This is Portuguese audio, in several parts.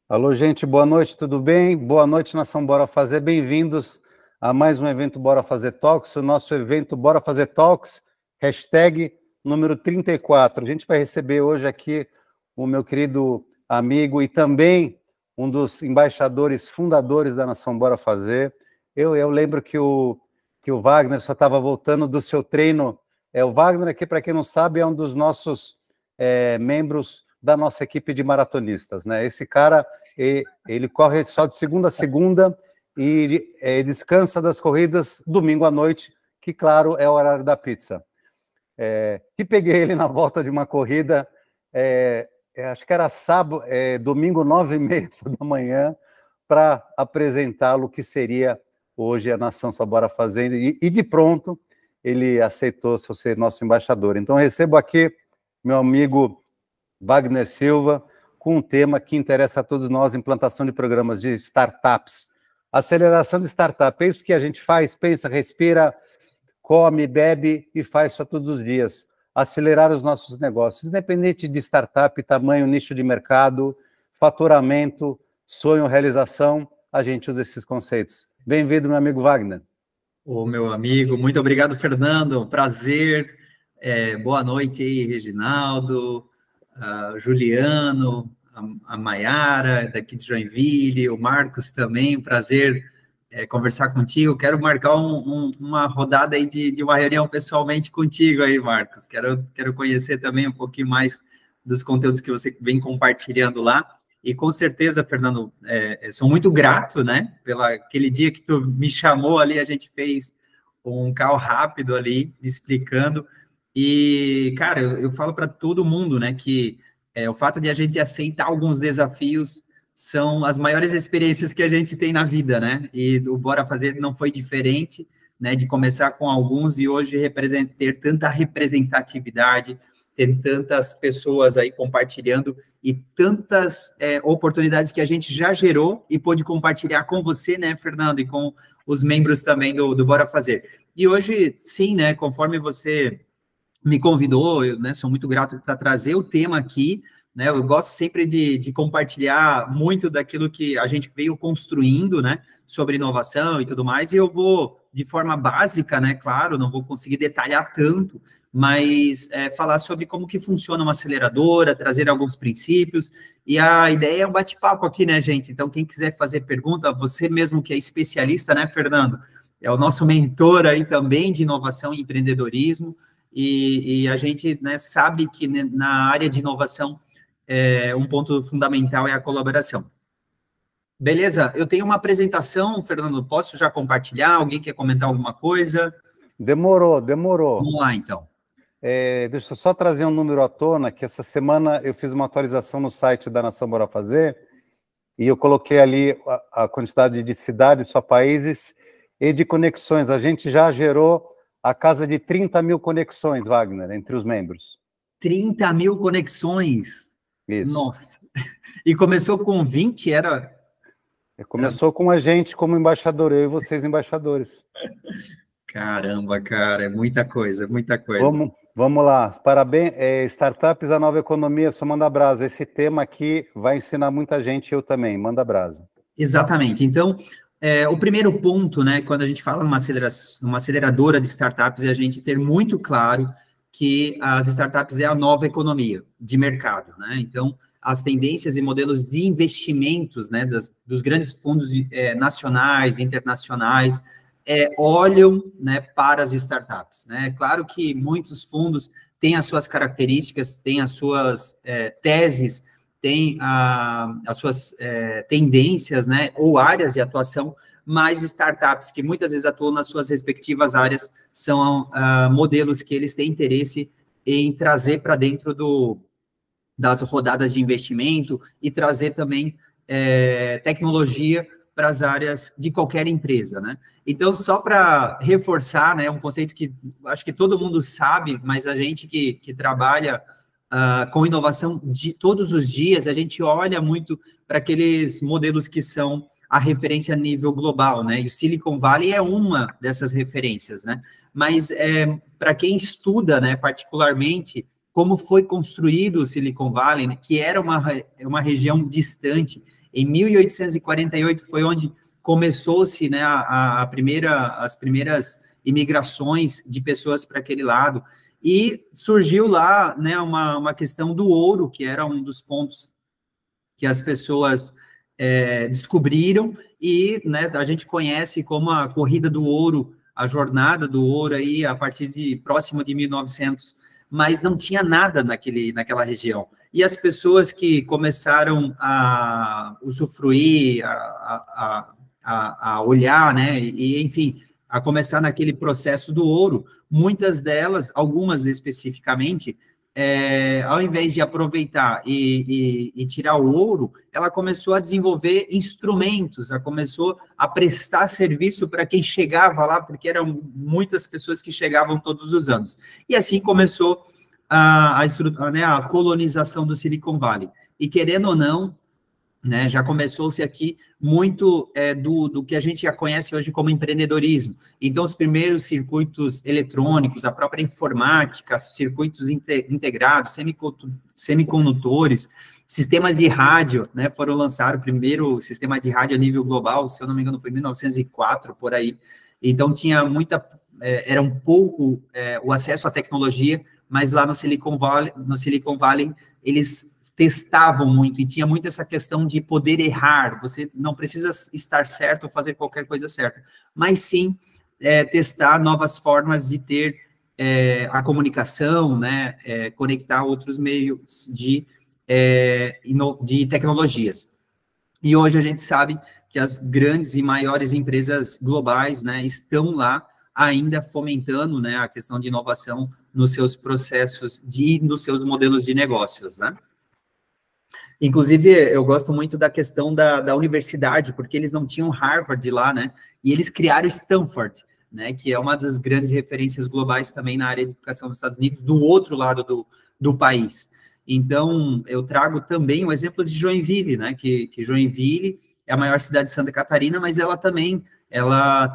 Alô, gente, boa noite, tudo bem? Boa noite, nação Bora Fazer, bem-vindos a mais um evento Bora Fazer Talks, o nosso evento Bora Fazer Talks, hashtag número 34. A gente vai receber hoje aqui o meu querido amigo e também um dos embaixadores fundadores da nação Bora Fazer. Eu lembro que o Wagner só estava voltando do seu treino. O Wagner aqui, para quem não sabe, é um dos nossos membros da nossa equipe de maratonistas, né? Esse cara, ele corre só de segunda a segunda e descansa das corridas domingo à noite, que, claro, é o horário da pizza. E peguei ele na volta de uma corrida, acho que era sábado, domingo, 9h30 da manhã, para apresentá-lo o que seria hoje a Nação Só Bora Fazendo, e de pronto ele aceitou ser nosso embaixador. Então, recebo aqui meu amigo Wagner Silva, com um tema que interessa a todos nós, implantação de programas de startups. Aceleração de startup, é isso que a gente faz, pensa, respira, come, bebe e faz isso todos os dias. Acelerar os nossos negócios, independente de startup, tamanho, nicho de mercado, faturamento, sonho, realização, a gente usa esses conceitos. Bem-vindo, meu amigo Wagner. Ô, meu amigo, muito obrigado, Fernando, prazer. Boa noite aí, Reginaldo, Juliano, a Maiara, daqui de Joinville, o Marcos também, prazer conversar contigo. Quero marcar uma rodada aí de uma reunião pessoalmente contigo aí, Marcos. Quero conhecer também um pouquinho mais dos conteúdos que você vem compartilhando lá. E com certeza, Fernando, sou muito grato, né, pela aquele dia que tu me chamou ali, a gente fez um call rápido ali, me explicando. E, cara, eu falo para todo mundo, né, que o fato de a gente aceitar alguns desafios são as maiores experiências que a gente tem na vida, né? E o Bora Fazer não foi diferente, né, de começar com alguns e hoje ter tanta representatividade, ter tantas pessoas aí compartilhando e tantas oportunidades que a gente já gerou e pôde compartilhar com você, né, Fernando, e com os membros também do Bora Fazer. E hoje, sim, né, conforme você me convidou, eu, né, sou muito grato para trazer o tema aqui, né, eu gosto sempre de compartilhar muito daquilo que a gente veio construindo, né, sobre inovação e tudo mais, e eu vou, de forma básica, né, claro, não vou conseguir detalhar tanto, mas falar sobre como que funciona uma aceleradora, trazer alguns princípios, e a ideia é um bate-papo aqui, né, gente? Então, quem quiser fazer pergunta, você mesmo que é especialista, né, Fernando? É o nosso mentor aí também de inovação e empreendedorismo, e a gente, né, sabe que, né, na área de inovação, um ponto fundamental é a colaboração. Beleza? Eu tenho uma apresentação, Fernando, posso já compartilhar? Alguém quer comentar alguma coisa? Demorou. Vamos lá, então. Deixa eu só trazer um número à tona, que essa semana eu fiz uma atualização no site da Nação Bora Fazer, e eu coloquei ali a quantidade de cidades, só países, e de conexões. A gente já gerou a casa de 30 mil conexões, Wagner, entre os membros. 30 mil conexões? Isso. Nossa. E começou com 20, era... Começou com a gente como embaixador, eu e vocês embaixadores. Caramba, cara, é muita coisa, muita coisa. Vamos lá, parabéns, startups, a nova economia, só manda brasa. Esse tema aqui vai ensinar muita gente, eu também, manda brasa. Exatamente, então, o primeiro ponto, né, quando a gente fala numa aceleradora de startups, é a gente ter muito claro que as startups é a nova economia de mercado, né, então, as tendências e modelos de investimentos, né, dos grandes fundos nacionais, internacionais, olham, né, para as startups, né? Claro que muitos fundos têm as suas características, têm as suas teses, têm as suas tendências, né, ou áreas de atuação, mas startups que muitas vezes atuam nas suas respectivas áreas são modelos que eles têm interesse em trazer para dentro das rodadas de investimento e trazer também tecnologia para as áreas de qualquer empresa, né? Então, só para reforçar, né, um conceito que acho que todo mundo sabe, mas a gente que trabalha com inovação todos os dias, a gente olha muito para aqueles modelos que são a referência a nível global, né? E o Silicon Valley é uma dessas referências, né? Mas para quem estuda, né, particularmente, como foi construído o Silicon Valley, né, que era uma região distante, Em 1848 foi onde começou-se, né, as primeiras imigrações de pessoas para aquele lado, e surgiu lá, né, uma questão do ouro, que era um dos pontos que as pessoas descobriram, e, né, a gente conhece como a corrida do ouro, a jornada do ouro aí, a partir de próximo de 1900, mas não tinha nada naquela região. E as pessoas que começaram a usufruir, a olhar, né, e, enfim, a começar naquele processo do ouro, muitas delas, algumas especificamente, ao invés de aproveitar e tirar o ouro, ela começou a desenvolver instrumentos, ela começou a prestar serviço para quem chegava lá, porque eram muitas pessoas que chegavam todos os anos. E assim começou a colonização do Silicon Valley. E querendo ou não, né, já começou-se aqui muito do que a gente já conhece hoje como empreendedorismo. Então, os primeiros circuitos eletrônicos, a própria informática, circuitos integrados, semicondutores, sistemas de rádio, né, foram lançados. O primeiro sistema de rádio a nível global, se eu não me engano, foi em 1904, por aí. Então, tinha era um pouco o acesso à tecnologia, mas lá no Silicon Valley eles testavam muito, e tinha muito essa questão de poder errar, você não precisa estar certo ou fazer qualquer coisa certa, mas sim testar novas formas de ter a comunicação, né, conectar outros meios de tecnologias. E hoje a gente sabe que as grandes e maiores empresas globais, né, estão lá ainda fomentando, né, a questão de inovação nos seus processos nos seus modelos de negócios, né? Inclusive, eu gosto muito da questão da universidade, porque eles não tinham Harvard lá, né? E eles criaram Stanford, né? Que é uma das grandes referências globais também na área de educação dos Estados Unidos, do outro lado do país. Então, eu trago também o exemplo de Joinville, né? Que Joinville é a maior cidade de Santa Catarina, mas ela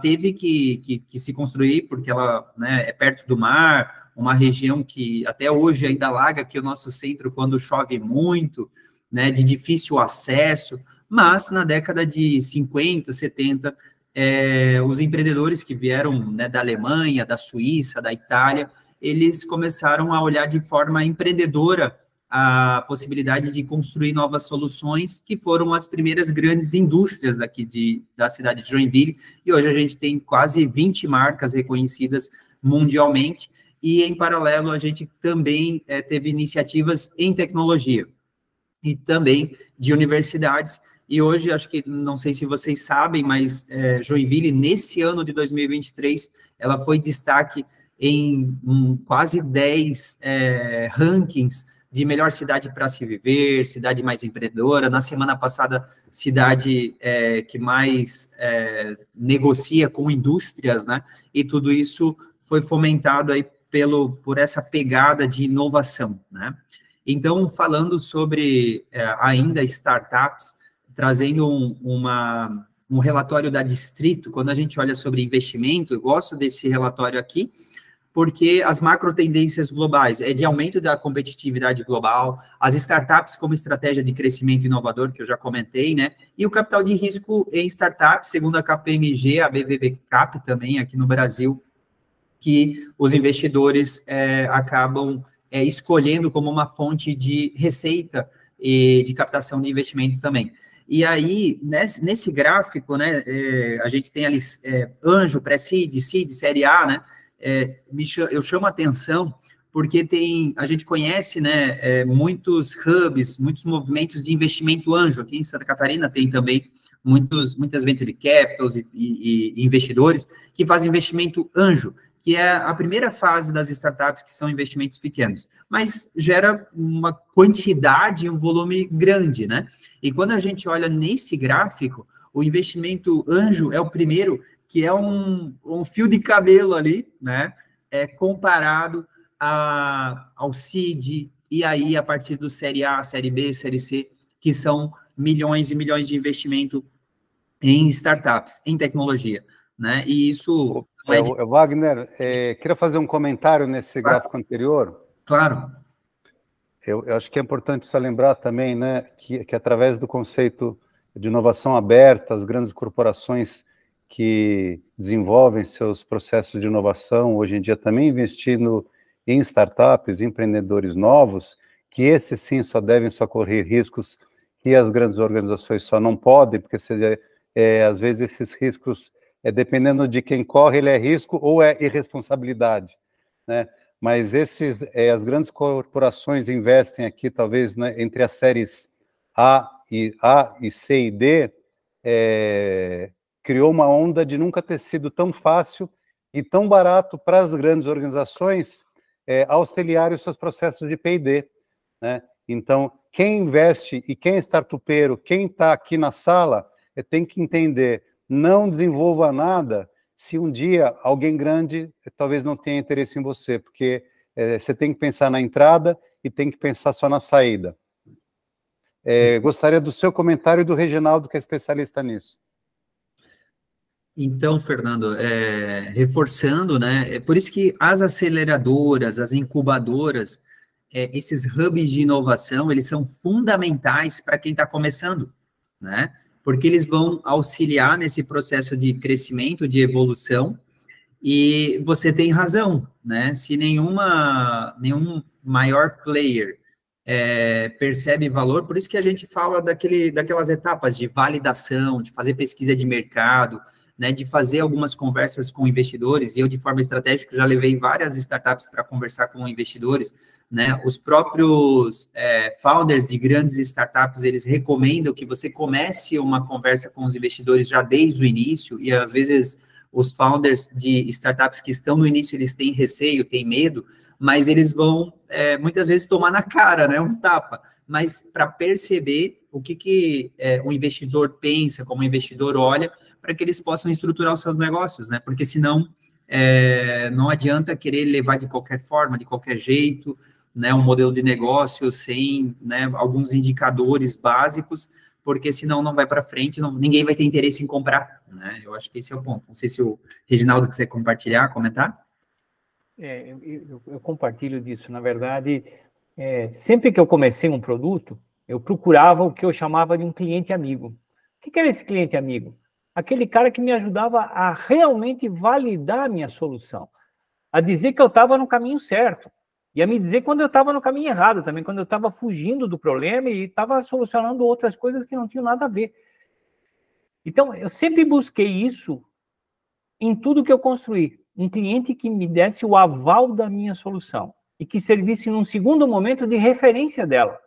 teve que se construir, porque ela, né, é perto do mar, uma região que até hoje ainda alaga aqui o nosso centro quando chove muito, né, de difícil acesso, mas na década de 50, 70, os empreendedores que vieram, né, da Alemanha, da Suíça, da Itália, eles começaram a olhar de forma empreendedora a possibilidade de construir novas soluções, que foram as primeiras grandes indústrias da cidade de Joinville, e hoje a gente tem quase 20 marcas reconhecidas mundialmente, e em paralelo a gente também teve iniciativas em tecnologia, e também de universidades, e hoje, acho que, não sei se vocês sabem, mas Joinville, nesse ano de 2023, ela foi destaque em quase 10 rankings de melhor cidade para se viver, cidade mais empreendedora. Na semana passada, cidade que mais negocia com indústrias, né? E tudo isso foi fomentado aí por essa pegada de inovação, né? Então, falando sobre ainda startups, trazendo um relatório da Distrito, quando a gente olha sobre investimento, eu gosto desse relatório aqui, porque as macro tendências globais de aumento da competitividade global, as startups como estratégia de crescimento inovador, que eu já comentei, né? E o capital de risco em startups, segundo a KPMG, a BVB-Cap também aqui no Brasil, que os investidores acabam escolhendo como uma fonte de receita e de captação de investimento também. E aí, nesse gráfico, né, a gente tem ali anjo, pré-seed, seed, série A, né? Eu chamo a atenção porque a gente conhece, né, muitos hubs, muitos movimentos de investimento anjo. Aqui em Santa Catarina tem também muitas venture capitals e investidores que fazem investimento anjo, que é a primeira fase das startups, que são investimentos pequenos, mas gera uma quantidade, um volume grande, né? E quando a gente olha nesse gráfico, o investimento anjo é o primeiro, que é um fio de cabelo ali, né? Comparado ao seed, e aí a partir do série A, série B, série C, que são milhões e milhões de investimento em startups, em tecnologia, né? E isso... Wagner, queria fazer um comentário nesse gráfico anterior. Claro. Eu acho que é importante só lembrar também, né, que através do conceito de inovação aberta, as grandes corporações que desenvolvem seus processos de inovação, hoje em dia também investindo em startups, empreendedores novos, que esses sim só devem socorrer riscos que as grandes organizações só não podem, porque às vezes esses riscos, dependendo de quem corre, ele é risco ou é irresponsabilidade, né? Mas as grandes corporações investem aqui, talvez, né, entre as séries A e C e D, criou uma onda de nunca ter sido tão fácil e tão barato para as grandes organizações auxiliarem os seus processos de P&D, né? Então, quem investe e quem é startupeiro, quem está aqui na sala, tem que entender, não desenvolva nada se um dia alguém grande talvez não tenha interesse em você, porque você tem que pensar na entrada e tem que pensar só na saída. Gostaria do seu comentário e do Reginaldo, que é especialista nisso. Então, Fernando, reforçando, né? É por isso que as aceleradoras, as incubadoras, esses hubs de inovação, eles são fundamentais para quem está começando, né? Porque eles vão auxiliar nesse processo de crescimento, de evolução, e você tem razão, né? Se nenhum maior player percebe valor, por isso que a gente fala daquelas etapas de validação, de fazer pesquisa de mercado, né, de fazer algumas conversas com investidores, e eu, de forma estratégica, já levei várias startups para conversar com investidores, né? Os próprios founders de grandes startups, eles recomendam que você comece uma conversa com os investidores já desde o início, e às vezes os founders de startups que estão no início, eles têm receio, têm medo, mas eles vão, muitas vezes, tomar na cara, né, um tapa, mas para perceber o que o investidor pensa, como o investidor olha, para que eles possam estruturar os seus negócios, né, porque senão não adianta querer levar de qualquer forma, de qualquer jeito, né, um modelo de negócio sem, né, alguns indicadores básicos, porque senão não vai para frente, ninguém vai ter interesse em comprar, né? Eu acho que esse é o ponto. Não sei se o Reginaldo quiser compartilhar, comentar. Eu compartilho disso. Na verdade, sempre que eu comecei um produto, eu procurava o que eu chamava de um cliente amigo. O que era esse cliente amigo? Aquele cara que me ajudava a realmente validar a minha solução, a dizer que eu estava no caminho certo, e a me dizer quando eu estava no caminho errado também, quando eu estava fugindo do problema e estava solucionando outras coisas que não tinham nada a ver. Então, eu sempre busquei isso em tudo que eu construí. Um cliente que me desse o aval da minha solução e que servisse num segundo momento de referência dela,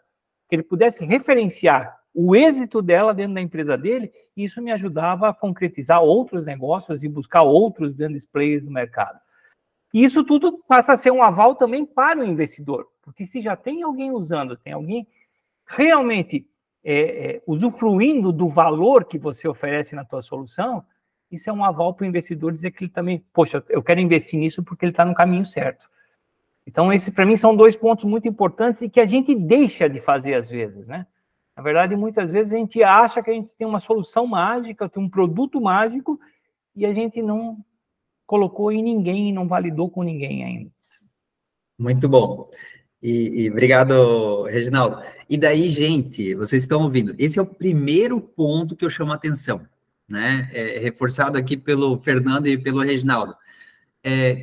que ele pudesse referenciar o êxito dela dentro da empresa dele, e isso me ajudava a concretizar outros negócios e buscar outros grandes players no mercado. E isso tudo passa a ser um aval também para o investidor, porque se já tem alguém usando, tem alguém realmente usufruindo do valor que você oferece na tua solução, isso é um aval para o investidor dizer que ele também, poxa, eu quero investir nisso porque ele está no caminho certo. Então, esses, para mim, são dois pontos muito importantes e que a gente deixa de fazer às vezes, né? Na verdade, muitas vezes a gente acha que a gente tem uma solução mágica, tem um produto mágico, e a gente não colocou em ninguém, não validou com ninguém ainda. Muito bom. E obrigado, Reginaldo. E daí, gente, vocês estão ouvindo, esse é o primeiro ponto que eu chamo a atenção, né? Reforçado aqui pelo Fernando e pelo Reginaldo.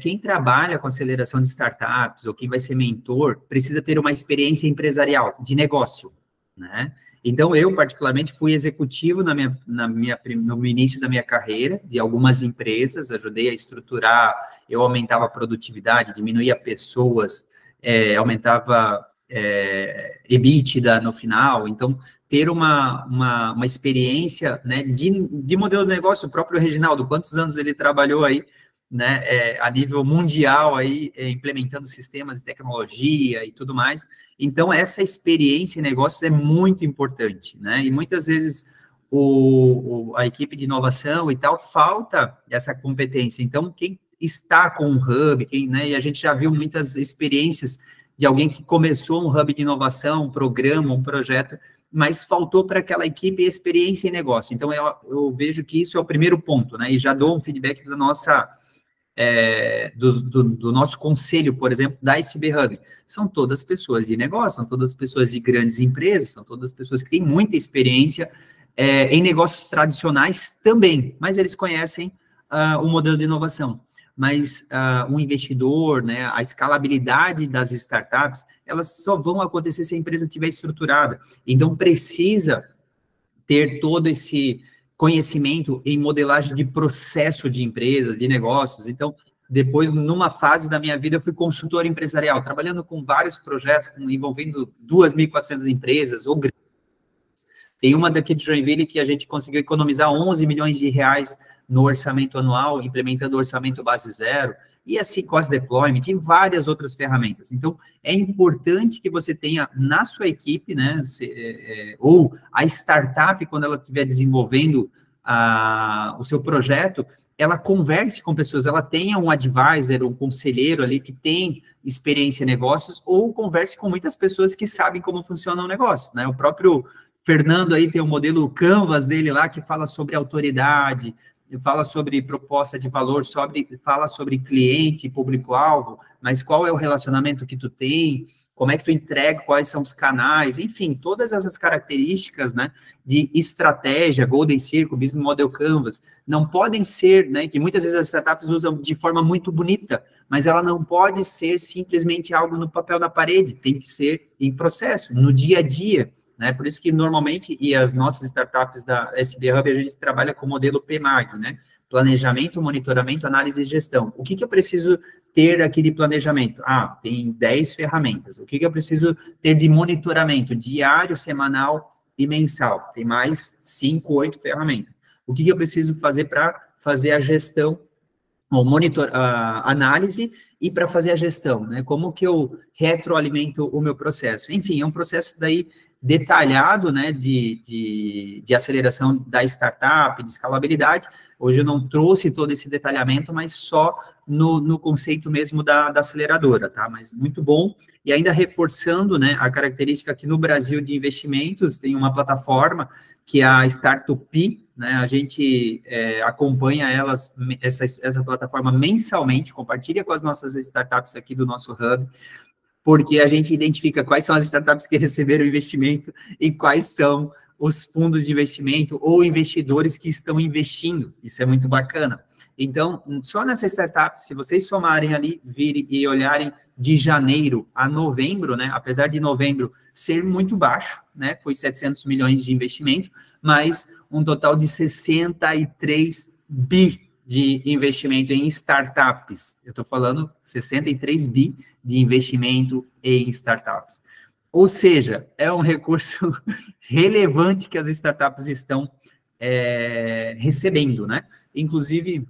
Quem trabalha com aceleração de startups ou quem vai ser mentor precisa ter uma experiência empresarial, de negócio, né? Então, eu, particularmente, fui executivo no início da minha carreira, de algumas empresas, ajudei a estruturar, eu aumentava a produtividade, diminuía pessoas, aumentava EBITDA no final. Então, ter uma experiência, né, de modelo de negócio, o próprio Reginaldo, quantos anos ele trabalhou aí, né, a nível mundial, aí, implementando sistemas de tecnologia e tudo mais. Então, essa experiência em negócios é muito importante, né? E muitas vezes a equipe de inovação e tal, falta essa competência. Então, quem está com um hub, né, e a gente já viu muitas experiências de alguém que começou um hub de inovação, um programa, um projeto, mas faltou para aquela equipe experiência em negócio. Então, eu vejo que isso é o primeiro ponto, né? E já dou um feedback da nossa... do nosso conselho, por exemplo, da SB Hub, são todas pessoas de negócio, são todas pessoas de grandes empresas, são todas pessoas que têm muita experiência Em negócios tradicionais também, mas eles conhecem o modelo de inovação. Mas um investidor, né, a escalabilidade das startups, elas só vão acontecer se a empresa estiver estruturada. Então, precisa ter todo esse conhecimento em modelagem de processo de empresas, de negócios. Então, depois, numa fase da minha vida, eu fui consultor empresarial, trabalhando com vários projetos, envolvendo 2.400 empresas, ou tem uma daqui de Joinville que a gente conseguiu economizar 11 milhões de reais no orçamento anual, implementando o orçamento base zero, e assim, cost deployment, e várias outras ferramentas. Então, é importante que você tenha na sua equipe, né, ou a startup, quando ela estiver desenvolvendo o seu projeto, ela converse com pessoas, ela tenha um advisor, um conselheiro ali que tem experiência em negócios, ou converse com muitas pessoas que sabem como funciona o negócio, né? O próprio Fernando aí tem o modelo Canvas dele lá, que fala sobre autoridade, fala sobre proposta de valor, fala sobre cliente, público-alvo, mas qual é o relacionamento que tu tem, como é que tu entrega, quais são os canais, enfim, todas essas características, né, de estratégia, Golden Circle, Business Model Canvas, não podem ser, né, que muitas vezes as startups usam de forma muito bonita, mas ela não pode ser simplesmente algo no papel na parede, tem que ser em processo, no dia a dia, né? Por isso que normalmente, e as nossas startups da SB Hub, a gente trabalha com o modelo PMAG, né? Planejamento, monitoramento, análise e gestão. O que eu preciso ter aqui de planejamento? Tem 10 ferramentas. O que eu preciso ter de monitoramento diário, semanal e mensal? Tem mais 5, 8 ferramentas. O que eu preciso fazer para fazer a gestão, ou análise, e para fazer a gestão, né? Como que eu retroalimento o meu processo? Enfim, é um processo daí detalhado, né, de aceleração da startup, de escalabilidade. Hoje eu não trouxe todo esse detalhamento, mas só no conceito mesmo da aceleradora, tá? Mas muito bom. E ainda reforçando, né, a característica aqui no Brasil de investimentos, tem uma plataforma que é a Startup, né? A gente acompanha essa plataforma mensalmente, compartilha com as nossas startups aqui do nosso hub, porque a gente identifica quais são as startups que receberam investimento e quais são os fundos de investimento ou investidores que estão investindo. Isso é muito bacana. Então, só nessa startup, se vocês somarem ali, virem e olharem de janeiro a novembro, né, apesar de novembro ser muito baixo, né, foi 700 milhões de investimento, mas um total de 63 bi de investimento em startups. Eu estou falando 63 bi de investimento em startups. Ou seja, é um recurso relevante que as startups estão recebendo, né? Inclusive,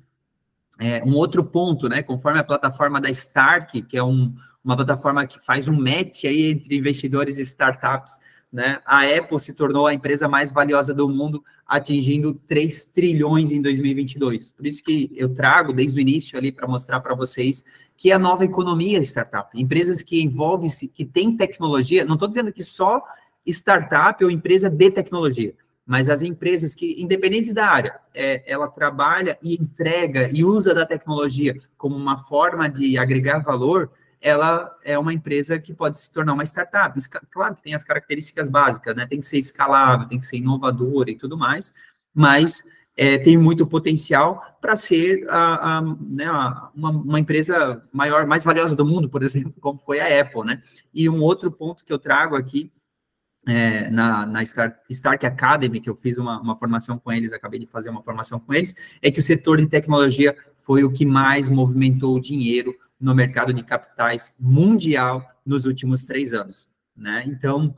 um outro ponto, né? Conforme a plataforma da Stark, que é uma plataforma que faz um match aí entre investidores e startups, né? A Apple se tornou a empresa mais valiosa do mundo, atingindo 3 trilhões em 2022. Por isso que eu trago desde o início ali para mostrar para vocês que é a nova economia startup. Empresas que envolvem-se, que têm tecnologia, não estou dizendo que só startup ou empresa de tecnologia, mas as empresas que, independente da área, ela trabalha e entrega e usa da tecnologia como uma forma de agregar valor, ela é uma empresa que pode se tornar uma startup. Claro que tem as características básicas, né? Tem que ser escalável, tem que ser inovadora e tudo mais, mas tem muito potencial para ser uma empresa maior, mais valiosa do mundo, por exemplo, como foi a Apple, né? E um outro ponto que eu trago aqui, na Stark Academy, que eu fiz uma formação com eles, acabei de fazer uma formação com eles, é que o setor de tecnologia foi o que mais movimentou o dinheiro no mercado de capitais mundial nos últimos 3 anos, né? Então,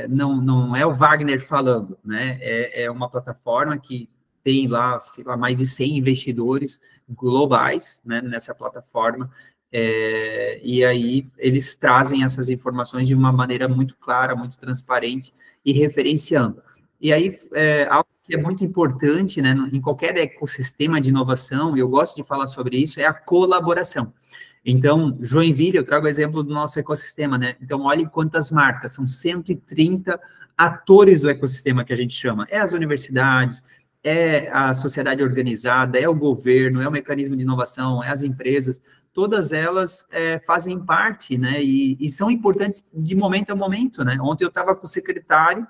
não é o Wagner falando, né? É uma plataforma que tem lá, sei lá, mais de 100 investidores globais, né, nessa plataforma, e aí eles trazem essas informações de uma maneira muito clara, muito transparente e referenciando. E aí, algo que é muito importante, né, em qualquer ecossistema de inovação, e eu gosto de falar sobre isso, é a colaboração. Então, Joinville, eu trago o exemplo do nosso ecossistema, né? Então, olhem quantas marcas, são 130 atores do ecossistema que a gente chama. É as universidades, é a sociedade organizada, é o governo, é o mecanismo de inovação, é as empresas, todas elas fazem parte, né? E são importantes de momento a momento, né? Ontem eu estava com o secretário,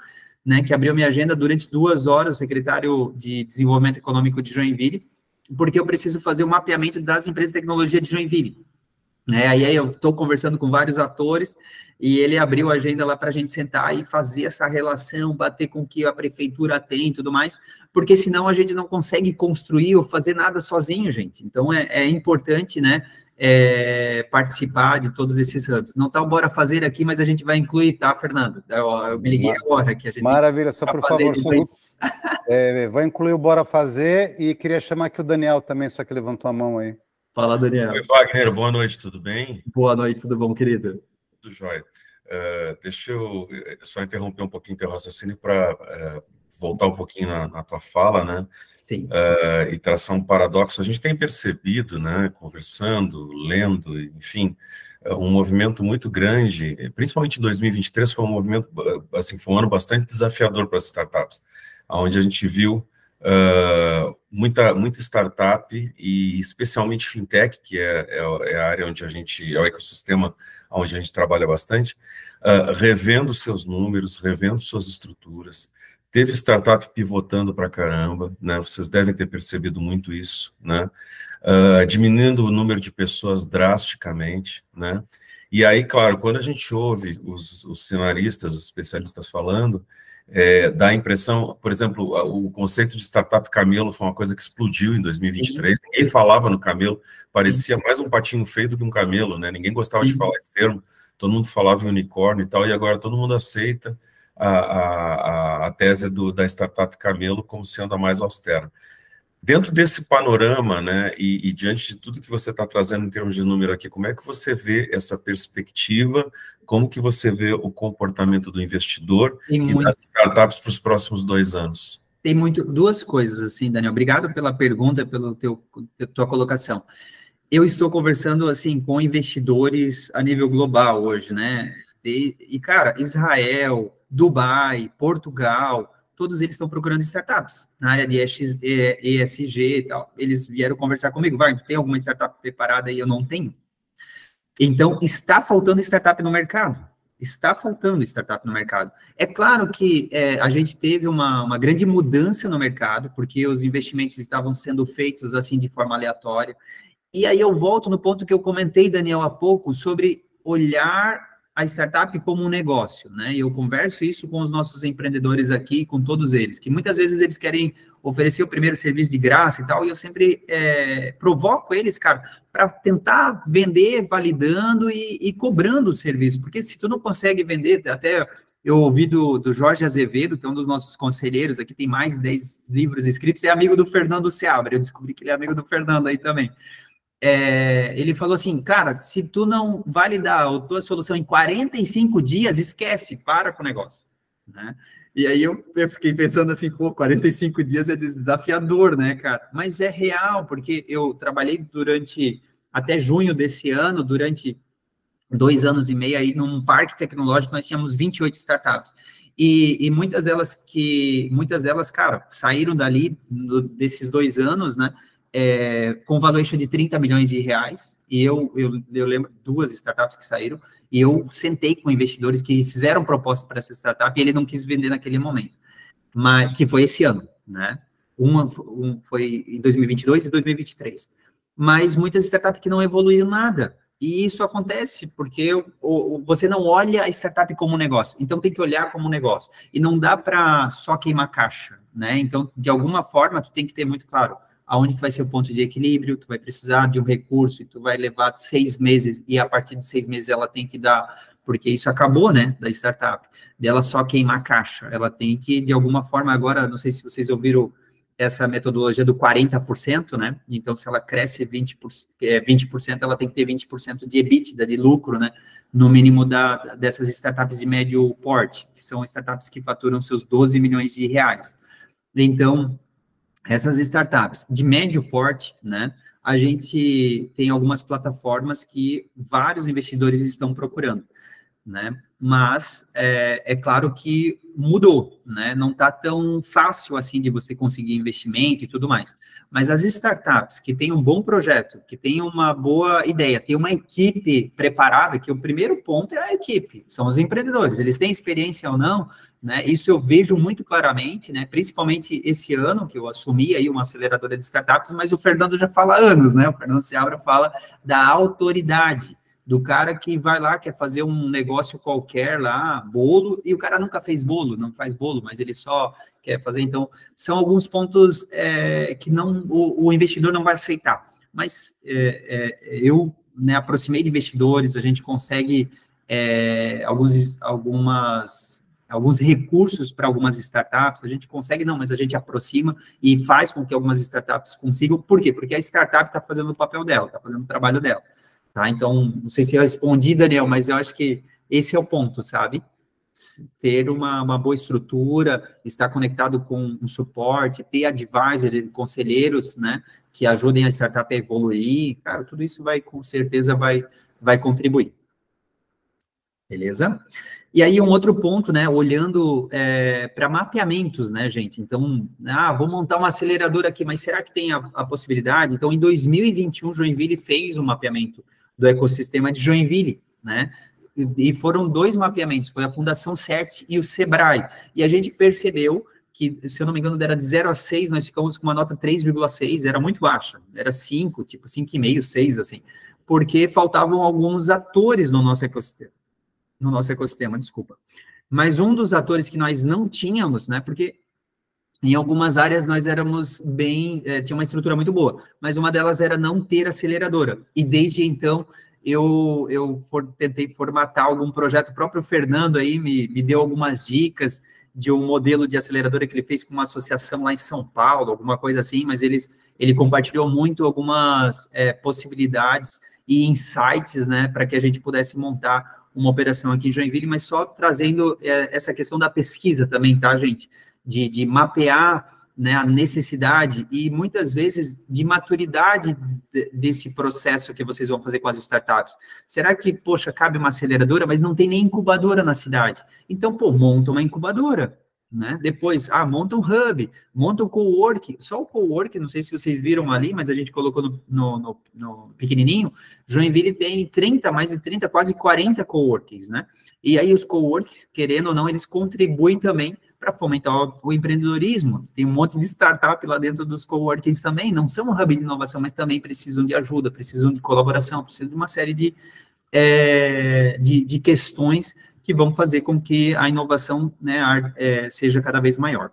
né, que abriu minha agenda durante 2 horas, o secretário de Desenvolvimento Econômico de Joinville, porque eu preciso fazer o mapeamento das empresas de tecnologia de Joinville. Né, aí eu estou conversando com vários atores e ele abriu a agenda lá para a gente sentar e fazer essa relação, bater com o que a prefeitura tem e tudo mais, porque senão a gente não consegue construir ou fazer nada sozinho, gente. Então é importante, né, participar de todos esses hubs. Não está o Bora Fazer aqui, mas a gente vai incluir, tá, Fernando? Eu me liguei agora que a gente... Maravilha, só por favor, vai incluir o Bora Fazer e queria chamar aqui o Daniel também, só que levantou a mão aí. Fala, Daniel. Oi, Wagner, boa noite, tudo bem? Boa noite, tudo bom, querido? Tudo jóia. Deixa eu só interromper um pouquinho teu raciocínio para voltar um pouquinho na tua fala, né? Sim. E traçar um paradoxo. A gente tem percebido, né, conversando, lendo, enfim, um movimento muito grande, principalmente em 2023, foi um movimento, assim, foi um ano bastante desafiador para as startups, onde a gente viu muita startup e especialmente fintech, que é a área onde a gente, é o ecossistema onde a gente trabalha bastante, revendo seus números, revendo suas estruturas. Teve startup pivotando para caramba, né? Vocês devem ter percebido muito isso, né? Diminuindo o número de pessoas drasticamente, né? E aí, claro, quando a gente ouve os cenaristas, os especialistas falando, dá a impressão, por exemplo, o conceito de startup camelo foi uma coisa que explodiu em 2023, Sim. Ninguém falava no camelo, parecia Sim. mais um patinho feio do que um camelo, né? Ninguém gostava Sim. de falar esse termo, todo mundo falava em unicórnio e tal, e agora todo mundo aceita a tese da startup camelo como sendo a mais austera. Dentro desse panorama, né, e diante de tudo que você está trazendo em termos de número aqui, como é que você vê essa perspectiva, como que você vê o comportamento do investidor e das startups para os próximos 2 anos? Tem duas coisas, assim, Daniel, obrigado pela pergunta, pela tua colocação. Eu estou conversando, assim, com investidores a nível global hoje, né, e cara, Israel, Dubai, Portugal, todos eles estão procurando startups na área de ESG e tal. Eles vieram conversar comigo, Wagner, tem alguma startup preparada aí? Eu não tenho. Então, está faltando startup no mercado. Está faltando startup no mercado. É claro que a gente teve uma grande mudança no mercado, porque os investimentos estavam sendo feitos assim de forma aleatória. E aí eu volto no ponto que eu comentei, Daniel, há pouco, sobre olhar a startup como um negócio, né? E eu converso isso com os nossos empreendedores aqui, com todos eles, que muitas vezes eles querem oferecer o primeiro serviço de graça e tal, e eu sempre provoco eles, cara, para tentar vender, validando e cobrando o serviço, porque se tu não consegue vender, até eu ouvi do Jorge Azevedo, que é um dos nossos conselheiros aqui, tem mais de 10 livros escritos, é amigo do Fernando Seabra, eu descobri que ele é amigo do Fernando aí também. Ele falou assim, cara, se tu não validar a tua solução em 45 dias, esquece, para com o negócio, né? E aí eu fiquei pensando assim, pô, 45 dias é desafiador, né, cara? Mas é real, porque eu trabalhei até junho desse ano, durante 2 anos e meio aí num parque tecnológico, nós tínhamos 28 startups. E muitas delas, cara, saíram dali desses 2 anos, né? Com valuation de 30 milhões de reais, e eu lembro 2 startups que saíram, e eu sentei com investidores que fizeram proposta para essa startup, e ele não quis vender naquele momento, mas que foi esse ano, né? Um foi em 2022 e 2023. Mas muitas startups que não evoluíram nada, e isso acontece porque você não olha a startup como um negócio, então tem que olhar como um negócio, e não dá para só queimar caixa, né? Então, de alguma forma, tu tem que ter muito claro aonde que vai ser o ponto de equilíbrio, tu vai precisar de um recurso e tu vai levar 6 meses, e a partir de 6 meses ela tem que dar, porque isso acabou, né, da startup, dela só queimar caixa, ela tem que, de alguma forma, agora, não sei se vocês ouviram essa metodologia do 40%, né, então se ela cresce 20%, ela tem que ter 20% de EBITDA, de lucro, né, no mínimo dessas startups de médio porte, que são startups que faturam seus 12 milhões de reais. Então, essas startups de médio porte, né, a gente tem algumas plataformas que vários investidores estão procurando, né, mas é claro que mudou, né, não está tão fácil assim de você conseguir investimento e tudo mais, mas as startups que têm um bom projeto, que têm uma boa ideia, tem uma equipe preparada, que o primeiro ponto é a equipe, são os empreendedores, eles têm experiência ou não, né? Isso eu vejo muito claramente, né? Principalmente esse ano, que eu assumi aí uma aceleradora de startups, mas o Fernando já fala há anos, né? O Fernando Seabra fala da autoridade, do cara que vai lá, quer fazer um negócio qualquer lá, bolo, e o cara nunca fez bolo, não faz bolo, mas ele só quer fazer. Então, são alguns pontos que não, o investidor não vai aceitar. Mas eu, né, aproximei de investidores, a gente consegue alguns recursos para algumas startups, a gente consegue não, mas a gente aproxima e faz com que algumas startups consigam. Por quê? Porque a startup está fazendo o papel dela, está fazendo o trabalho dela. Tá? Então, não sei se eu respondi, Daniel, mas eu acho que esse é o ponto, sabe? Ter uma boa estrutura, estar conectado com um suporte, ter advisor, conselheiros, né, que ajudem a startup a evoluir, cara, tudo isso com certeza vai contribuir. Beleza? E aí, um outro ponto, né, olhando para mapeamentos, né, gente? Então, vou montar uma aceleradora aqui, mas será que tem a possibilidade? Então, em 2021, Joinville fez um mapeamento do ecossistema de Joinville, né? E foram 2 mapeamentos, foi a Fundação CERT e o Sebrae. E a gente percebeu que, se eu não me engano, era de 0 a 6, nós ficamos com uma nota 3,6, era muito baixa, era 5, tipo 5,5, 6, assim, porque faltavam alguns atores no nosso ecossistema, desculpa. Mas um dos atores que nós não tínhamos, né, porque em algumas áreas nós éramos tinha uma estrutura muito boa, mas uma delas era não ter aceleradora, e desde então eu tentei formatar algum projeto. O próprio Fernando aí me deu algumas dicas de um modelo de aceleradora que ele fez com uma associação lá em São Paulo, alguma coisa assim, mas ele compartilhou muito algumas possibilidades e insights, né, para que a gente pudesse montar uma operação aqui em Joinville, mas só trazendo essa questão da pesquisa também, tá, gente? De mapear, né, a necessidade e, muitas vezes, de maturidade desse processo que vocês vão fazer com as startups. Será que, poxa, cabe uma aceleradora, mas não tem nem incubadora na cidade? Então, monta uma incubadora, né? Depois, monta um hub, monta um coworking. Só o coworking, não sei se vocês viram ali, mas a gente colocou no pequenininho. Joinville tem mais de 30, quase 40 coworkings, né? E aí os coworkings, querendo ou não, eles contribuem também para fomentar o empreendedorismo. Tem um monte de startup lá dentro dos coworkings também, não são um hub de inovação, mas também precisam de ajuda, precisam de colaboração, precisam de uma série de questões que vão fazer com que a inovação, né, seja cada vez maior.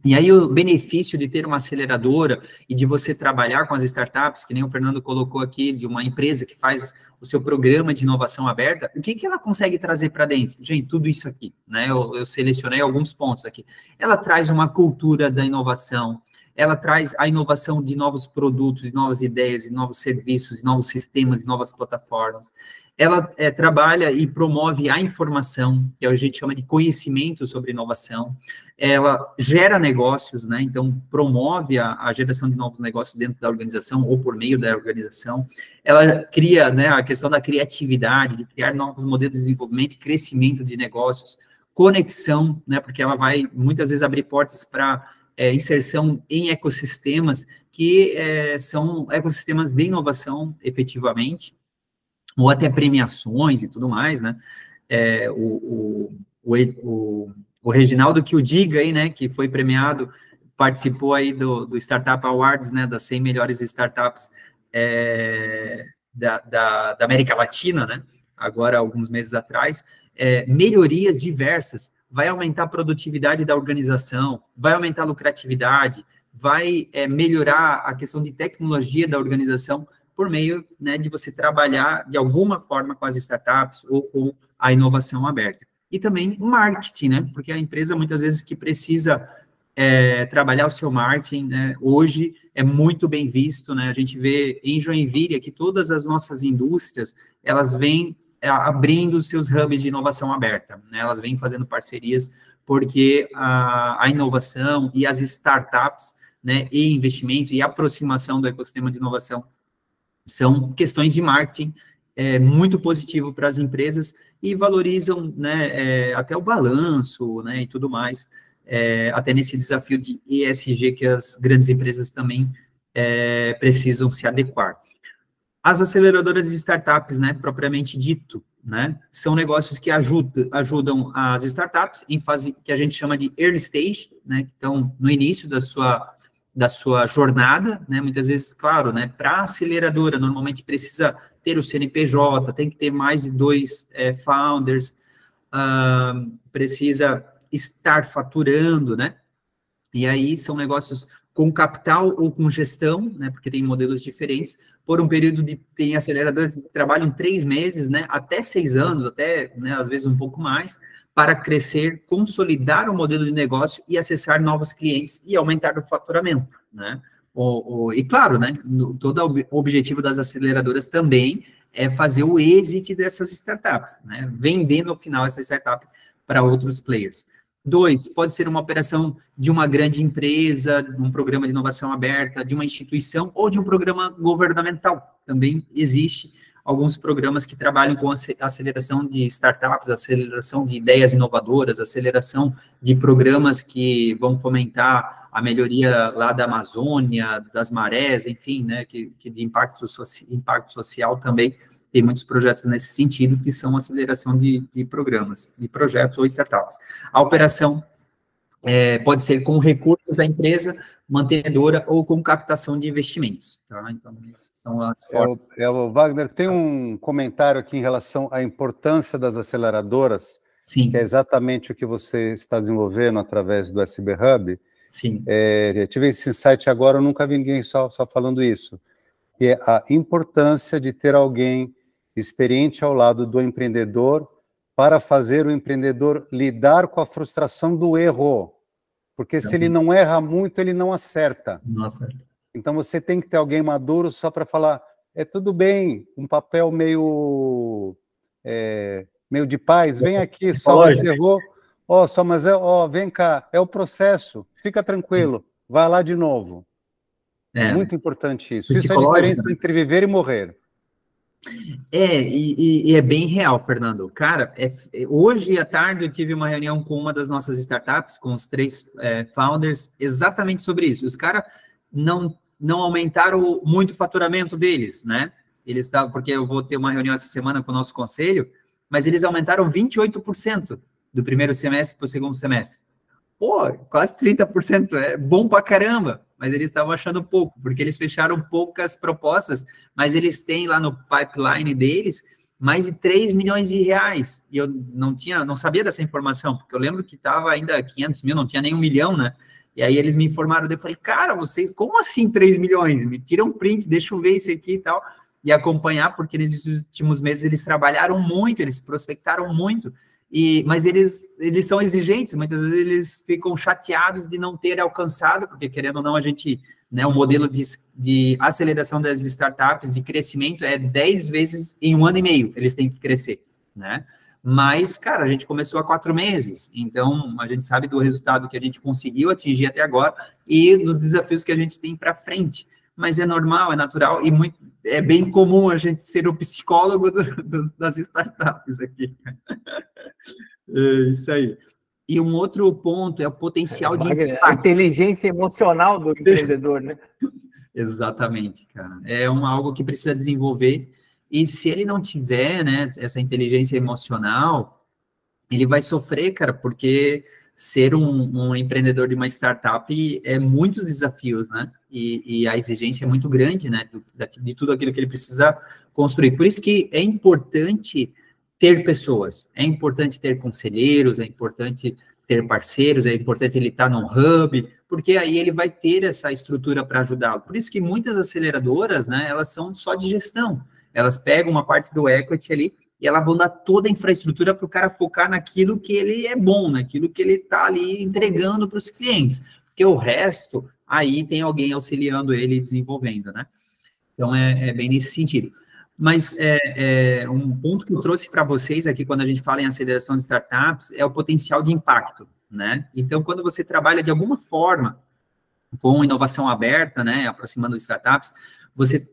E aí o benefício de ter uma aceleradora e de você trabalhar com as startups, que nem o Fernando colocou aqui, de uma empresa que faz o seu programa de inovação aberta, o que ela consegue trazer para dentro? Gente, tudo isso aqui, né? Eu selecionei alguns pontos aqui. Ela traz uma cultura da inovação, ela traz a inovação de novos produtos, de novas ideias, de novos serviços, de novos sistemas, de novas plataformas. Ela trabalha e promove a informação, que a gente chama de conhecimento sobre inovação. Ela gera negócios, né? Então, promove a geração de novos negócios dentro da organização ou por meio da organização. Ela cria, né, a questão da criatividade, de criar novos modelos de desenvolvimento e crescimento de negócios. Conexão, né? Porque ela vai, muitas vezes, abrir portas para inserção em ecossistemas que são ecossistemas de inovação, efetivamente, ou até premiações e tudo mais, né? O Reginaldo que o diga aí, né, que foi premiado, participou aí do Startup Awards, né, das 100 melhores startups da América Latina, né, agora, alguns meses atrás. Melhorias diversas, vai aumentar a produtividade da organização, vai aumentar a lucratividade, vai melhorar a questão de tecnologia da organização, por meio, né, de você trabalhar de alguma forma com as startups ou com a inovação aberta. E também marketing, né, porque a empresa, muitas vezes, que precisa trabalhar o seu marketing, né, hoje é muito bem visto, né, a gente vê em Joinville que todas as nossas indústrias, elas vêm abrindo seus hubs de inovação aberta, né, elas vêm fazendo parcerias, porque a inovação e as startups, né, e investimento e aproximação do ecossistema de inovação são questões de marketing muito positivo para as empresas e valorizam, né, até o balanço, né, e tudo mais, até nesse desafio de ESG que as grandes empresas também precisam se adequar. As aceleradoras de startups, né, propriamente dito, né? São negócios que ajudam as startups em fase que a gente chama de early stage, né? Que estão no início da sua jornada, né? Muitas vezes, claro, né? Para a aceleradora, normalmente precisa ter o CNPJ, tem que ter mais de 2 founders, precisa estar faturando, né? E aí são negócios com capital ou com gestão, né? Porque tem modelos diferentes, por um período tem aceleradores que trabalham 3 meses, né? Até 6 anos, até, né, às vezes um pouco mais, para crescer, consolidar o modelo de negócio e acessar novos clientes e aumentar o faturamento, né? E claro, né, todo o objetivo das aceleradoras também é fazer o exit dessas startups, né? Vender no final essa startup para outros players. 2, pode ser uma operação de uma grande empresa, de um programa de inovação aberta, de uma instituição ou de um programa governamental. Também existe alguns programas que trabalham com aceleração de startups, aceleração de ideias inovadoras, aceleração de programas que vão fomentar a melhoria lá da Amazônia, das marés, enfim, né, que de impacto social também. Tem muitos projetos nesse sentido, que são aceleração de programas, de projetos ou startups. A operação pode ser com recursos da empresa mantenedora ou com captação de investimentos. Tá? Então, essas são as formas. Wagner, tem um comentário aqui em relação à importância das aceleradoras, Sim. Que é exatamente o que você está desenvolvendo através do SB Hub. Sim. Eu tive esse insight agora, eu nunca vi ninguém só falando isso, que é a importância de ter alguém experiente ao lado do empreendedor para fazer o empreendedor lidar com a frustração do erro. Porque se ele não erra muito, ele não acerta. Não acerta. Então você tem que ter alguém maduro só para falar, tudo bem, um papel meio de paz, vem aqui, só você errou, vem cá, é o processo, fica tranquilo, vai lá de novo. Muito importante isso. Isso é a diferença entre viver e morrer. E é bem real, Fernando. Cara, hoje à tarde eu tive uma reunião com uma das nossas startups, com os 3 founders, exatamente sobre isso. Os caras não aumentaram muito o faturamento deles, né? Porque eu vou ter uma reunião essa semana com o nosso conselho, mas eles aumentaram 28% do primeiro semestre para o segundo semestre. Pô, quase 30%, é bom pra caramba, mas eles estavam achando pouco, porque eles fecharam poucas propostas, mas eles têm lá no pipeline deles mais de 3 milhões de reais, e eu não sabia dessa informação, porque eu lembro que estava ainda 500 mil, não tinha nem 1 milhão, né? E aí eles me informaram, eu falei, cara, vocês, como assim 3 milhões? Me tiram um print, deixa eu ver isso aqui e tal, e acompanhar, porque nesses últimos meses eles trabalharam muito, eles prospectaram muito, mas eles são exigentes, muitas vezes eles ficam chateados de não ter alcançado, porque querendo ou não, a gente, né, o modelo de aceleração das startups, de crescimento, é 10 vezes em 1 ano e meio, eles têm que crescer, né? Mas, cara, a gente começou há 4 meses, então a gente sabe do resultado que a gente conseguiu atingir até agora e dos desafios que a gente tem para frente. Mas é normal, é natural e é bem comum a gente ser o psicólogo das startups aqui. É isso aí. E um outro ponto é o potencial de impacto. A inteligência emocional do empreendedor, né? Exatamente, cara. É algo que precisa desenvolver e se ele não tiver, né, essa inteligência emocional, ele vai sofrer, cara, porque ser um empreendedor de uma startup é muitos desafios, né? E a exigência é muito grande, né? De tudo aquilo que ele precisa construir. Por isso que é importante ter pessoas, é importante ter conselheiros, é importante ter parceiros, é importante ele estar num hub, porque aí ele vai ter essa estrutura para ajudá-lo. Por isso que muitas aceleradoras, né, elas são só de gestão. Elas pegam uma parte do equity ali e elas vão dar toda a infraestrutura para o cara focar naquilo que ele é bom, naquilo que ele está ali entregando para os clientes. Porque o resto, aí tem alguém auxiliando ele e desenvolvendo, né? Então, é bem nesse sentido. Mas um ponto que eu trouxe para vocês aqui, quando a gente fala em aceleração de startups, é o potencial de impacto, né? Então, quando você trabalha de alguma forma com inovação aberta, né, aproximando de startups, você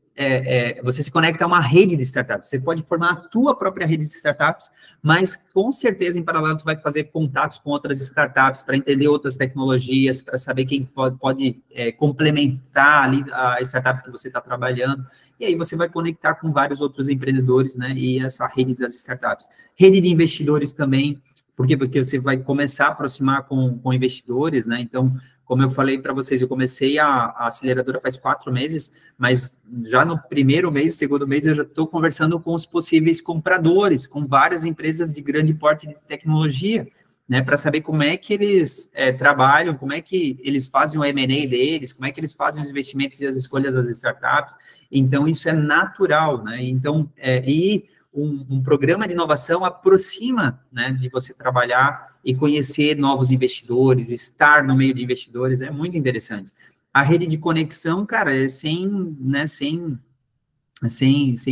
você se conecta a uma rede de startups. Você pode formar a tua própria rede de startups, mas com certeza, em paralelo, tu vai fazer contatos com outras startups para entender outras tecnologias, para saber quem pode complementar ali a startup que você está trabalhando. E aí você vai conectar com vários outros empreendedores, né? E essa rede das startups. Rede de investidores também. Por quê? Porque você vai começar a aproximar com investidores, né? Então, como eu falei para vocês, eu comecei a aceleradora faz 4 meses, mas já no primeiro mês, segundo mês, eu já estou conversando com os possíveis compradores, com várias empresas de grande porte de tecnologia, né, para saber como é que eles trabalham, como é que eles fazem o M&A deles, como é que eles fazem os investimentos e as escolhas das startups. Então, isso é natural, né? Então, um programa de inovação aproxima, né, de você trabalhar e conhecer novos investidores, estar no meio de investidores, é muito interessante. A rede de conexão, cara, é sem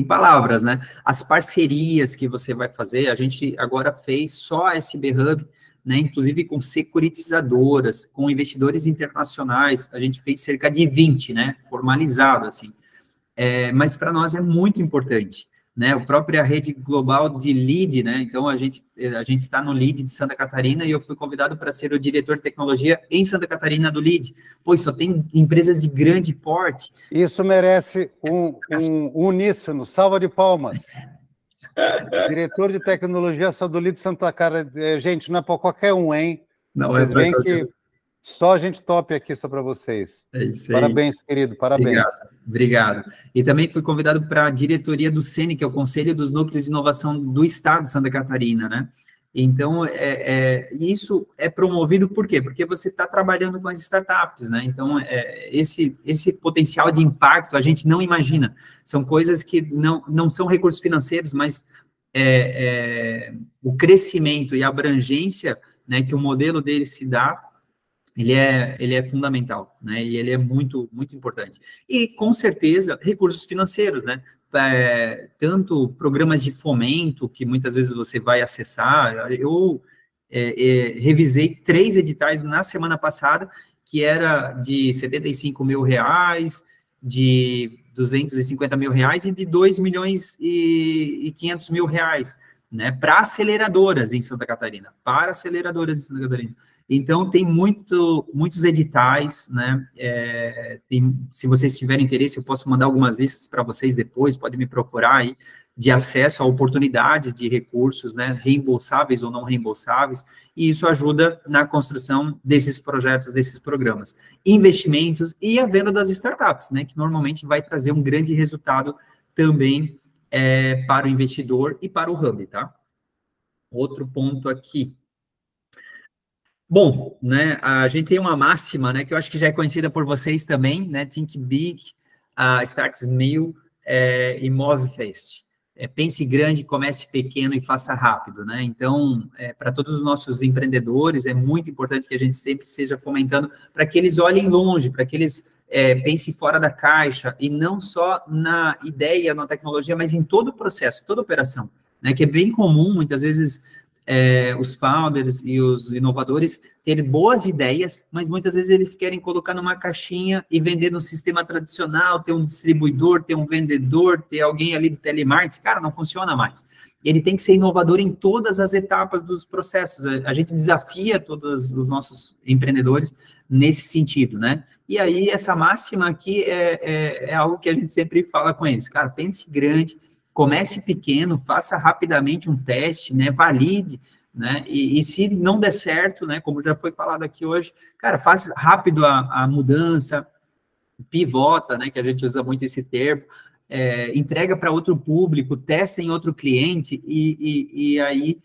palavras, né? As parcerias que você vai fazer, a gente agora fez só a SB Hub, né, inclusive com securitizadoras, com investidores internacionais, a gente fez cerca de 20, né, formalizado, assim. Mas para nós é muito importante, né, a própria rede global de lead, né, então a gente está no lead de Santa Catarina e eu fui convidado para ser o diretor de tecnologia em Santa Catarina do lead. Pois só tem empresas de grande porte. Isso merece um uníssono, salva de palmas. Diretor de tecnologia só do lead de Santa Catarina, gente, não é para qualquer um, hein? Não, vocês veem que só gente top aqui só para vocês. É isso aí. Parabéns, querido, parabéns. Obrigado. E também fui convidado para a diretoria do CENI, que é o Conselho dos Núcleos de Inovação do Estado de Santa Catarina, né? Então, isso é promovido por quê? Porque você está trabalhando com as startups, né? Então, esse potencial de impacto a gente não imagina. São coisas que não são recursos financeiros, mas o crescimento e a abrangência, né, que o modelo dele se dá, ele é fundamental, né? E ele é muito, muito importante. E, com certeza, recursos financeiros, né? Tanto programas de fomento, que muitas vezes você vai acessar. Eu revisei 3 editais na semana passada, que era de R$75 mil, de R$250 mil e de R$2.500.000, né? Para aceleradoras em Santa Catarina. Então, tem muitos editais, né? Se vocês tiverem interesse, eu posso mandar algumas listas para vocês depois, pode me procurar aí, de acesso a oportunidades de recursos, né? Reembolsáveis ou não reembolsáveis, e isso ajuda na construção desses projetos, desses programas. Investimentos e a venda das startups, né? Que normalmente vai trazer um grande resultado também para o investidor e para o Hub, tá? Outro ponto aqui. Bom, né, a gente tem uma máxima, né, que eu acho que já é conhecida por vocês também, né, Think Big, Start Small e Move Fast. Pense grande, comece pequeno e faça rápido, né? Então, para todos os nossos empreendedores, é muito importante que a gente sempre esteja fomentando para que eles olhem longe, para que eles pensem fora da caixa, e não só na ideia, na tecnologia, mas em todo o processo, toda a operação, né? Que é bem comum, muitas vezes, os founders e os inovadores terem boas ideias, mas muitas vezes eles querem colocar numa caixinha e vender no sistema tradicional, ter um distribuidor, ter um vendedor, ter alguém ali do telemarketing. Cara, não funciona mais. Ele tem que ser inovador em todas as etapas dos processos. A gente desafia todos os nossos empreendedores nesse sentido, né? E aí, essa máxima aqui é algo que a gente sempre fala com eles. Cara, pense grande, comece pequeno, faça rapidamente um teste, né, valide, né, e se não der certo, né, como já foi falado aqui hoje, cara, faz rápido a mudança, pivota, né, que a gente usa muito esse termo, entrega para outro público, testa em outro cliente e aí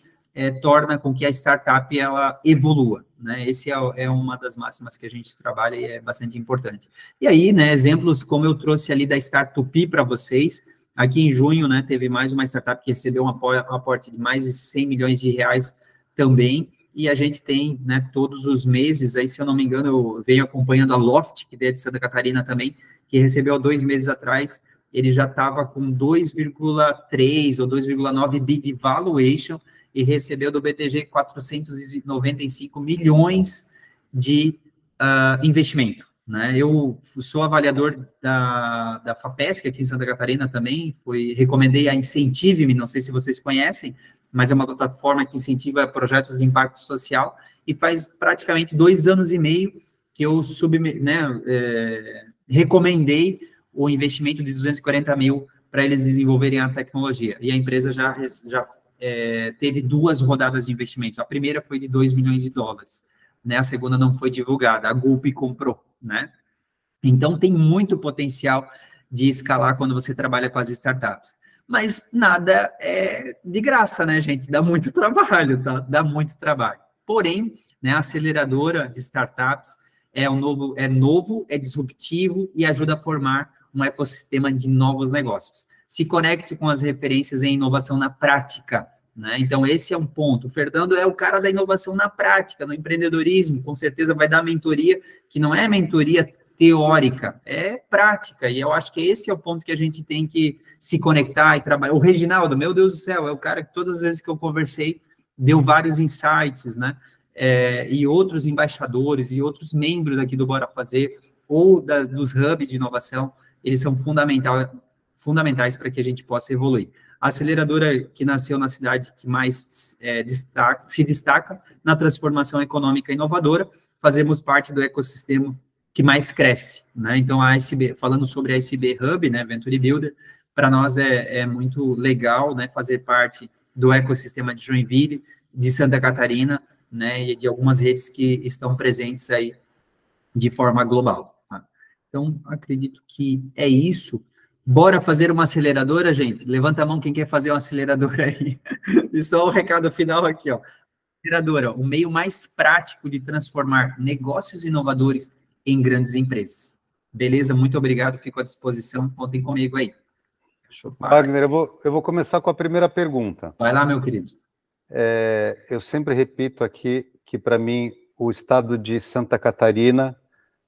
torna com que a startup ela evolua, né, esse é uma das máximas que a gente trabalha e é bastante importante. E aí, né, exemplos como eu trouxe ali da Start2P para vocês. Aqui em junho, né, teve mais uma startup que recebeu um aporte de mais de 100 milhões de reais também, e a gente tem, né, todos os meses, aí, se eu não me engano, eu venho acompanhando a Loft, que é de Santa Catarina também, que recebeu 2 meses atrás, ele já estava com 2,3 ou 2,9 bi de valuation, e recebeu do BTG 495 milhões de investimento, né? Eu sou avaliador da FAPESC aqui em Santa Catarina também, recomendei a Incentive-me, não sei se vocês conhecem, mas é uma plataforma que incentiva projetos de impacto social, e faz praticamente 2 anos e meio que eu recomendei o investimento de 240 mil para eles desenvolverem a tecnologia. E a empresa já teve 2 rodadas de investimento. A primeira foi de 2 milhões de dólares, né? A segunda não foi divulgada, a Gulp comprou, né? Então, tem muito potencial de escalar quando você trabalha com as startups. Mas nada é de graça, né, gente? Dá muito trabalho, tá? Dá muito trabalho. Porém, né, a aceleradora de startups é novo, é disruptivo e ajuda a formar um ecossistema de novos negócios. Se conecte com as referências em inovação na prática, né? Então, esse é um ponto. O Fernando é o cara da inovação na prática, no empreendedorismo, com certeza vai dar mentoria, que não é mentoria teórica, é prática, e eu acho que esse é o ponto que a gente tem que se conectar e trabalhar. O Reginaldo, meu Deus do céu, é o cara que todas as vezes que eu conversei, deu vários insights, né? E outros embaixadores e outros membros aqui do Bora Fazer, ou dos hubs de inovação, eles são fundamentais para que a gente possa evoluir. A aceleradora que nasceu na cidade que mais se destaca na transformação econômica inovadora, fazemos parte do ecossistema que mais cresce, né? Então, falando sobre a ASB Hub, né, Venture Builder, para nós é muito legal, né, fazer parte do ecossistema de Joinville, de Santa Catarina, né, e de algumas redes que estão presentes aí de forma global. Tá? Então, acredito que é isso. Bora fazer uma aceleradora, gente? Levanta a mão quem quer fazer uma aceleradora aí. E só o recado final aqui, ó. Aceleradora, o meio mais prático de transformar negócios inovadores em grandes empresas. Beleza? Muito obrigado, fico à disposição. Contem comigo aí. Wagner, eu vou começar com a primeira pergunta. Vai lá, meu querido. Eu sempre repito aqui que, para mim, o estado de Santa Catarina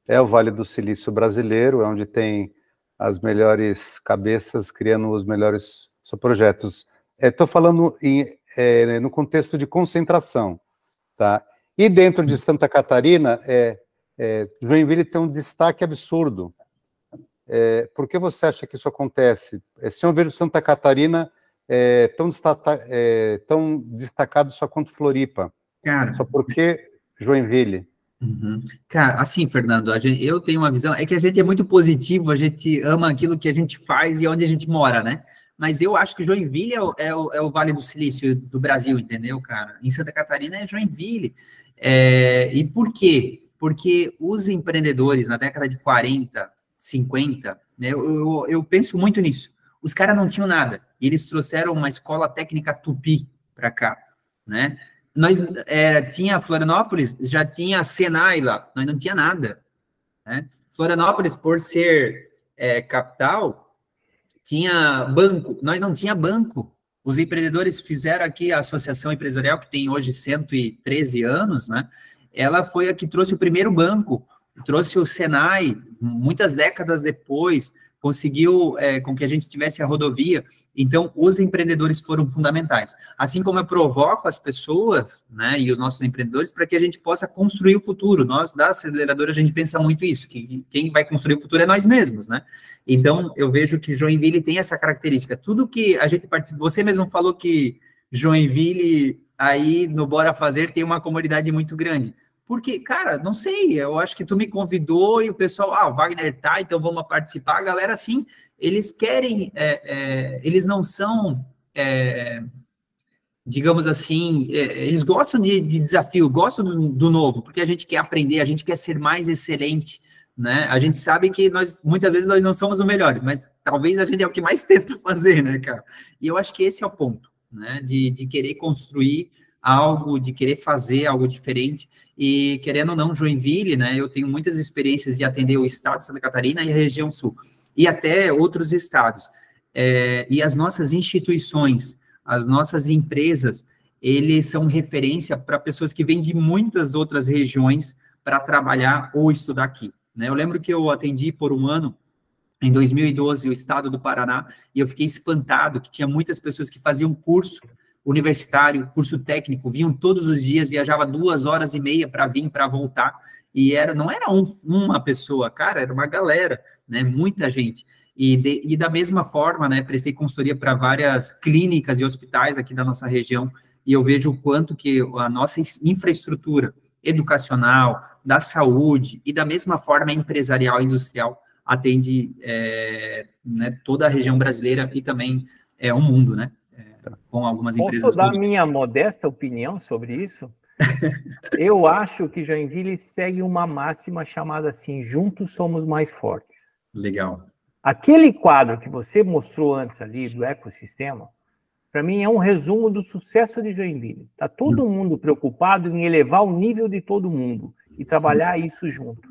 é o Vale do Silício brasileiro, é onde tem as melhores cabeças criando os melhores projetos. Estou falando no contexto de concentração, tá? E dentro de Santa Catarina, Joinville tem um destaque absurdo. Por que você acha que isso acontece? Se eu vejo Santa Catarina tão destacado só quanto Floripa. Cara, só porque Joinville. Uhum. Cara, assim, Fernando, eu tenho uma visão, é que a gente é muito positivo, a gente ama aquilo que a gente faz e onde a gente mora, né? Mas eu acho que Joinville é o Vale do Silício do Brasil, entendeu, cara? Em Santa Catarina é Joinville. E por quê? Porque os empreendedores na década de 40, 50, né, eu penso muito nisso. Os caras não tinham nada, e eles trouxeram uma escola técnica Tupi para cá, né? Nós tinha Florianópolis, já tinha Senai lá, nós não tinha nada, né? Florianópolis, por ser capital, tinha banco, nós não tinha banco. Os empreendedores fizeram aqui a Associação Empresarial, que tem hoje 113 anos, né? Ela foi a que trouxe o primeiro banco, trouxe o Senai, muitas décadas depois, conseguiu com que a gente tivesse a rodovia. Então, os empreendedores foram fundamentais. Assim como eu provoco as pessoas, né, e os nossos empreendedores, para que a gente possa construir o futuro. Nós, da aceleradora, a gente pensa muito isso, que quem vai construir o futuro é nós mesmos, né? Então, eu vejo que Joinville tem essa característica. Tudo que a gente participa... Você mesmo falou que Joinville, aí no Bora Fazer, tem uma comunidade muito grande. Porque, cara, não sei, eu acho que tu me convidou e o pessoal, o Wagner tá, então vamos participar. A galera, sim, eles querem, eles não são, digamos assim, eles gostam de desafio, gostam do novo, porque a gente quer aprender, a gente quer ser mais excelente, né? A gente sabe que muitas vezes nós não somos os melhores, mas talvez a gente é o que mais tenta fazer, né, cara? E eu acho que esse é o ponto, né, de querer construir algo, de querer fazer algo diferente. E, querendo ou não, Joinville, né, eu tenho muitas experiências de atender o estado de Santa Catarina e a região sul, e até outros estados. E as nossas instituições, as nossas empresas, eles são referência para pessoas que vêm de muitas outras regiões para trabalhar ou estudar aqui, né? Eu lembro que eu atendi por um ano, em 2012, o estado do Paraná, e eu fiquei espantado que tinha muitas pessoas que faziam curso universitário, curso técnico, vinham todos os dias, viajava 2 horas e meia para vir, para voltar, E não era uma pessoa, cara, era uma galera, né? Muita gente. E da mesma forma, né? Prestei consultoria para várias clínicas e hospitais aqui da nossa região, e eu vejo o quanto que a nossa infraestrutura educacional, da saúde e da mesma forma empresarial e industrial atende né, toda a região brasileira e também o mundo, né? Com algumas empresas. Posso dar minha modesta opinião sobre isso? Eu acho que Joinville segue uma máxima chamada assim, juntos somos mais fortes. Legal. Aquele quadro que você mostrou antes ali do ecossistema, para mim é um resumo do sucesso de Joinville. Está todo mundo preocupado em elevar o nível de todo mundo e trabalhar isso junto.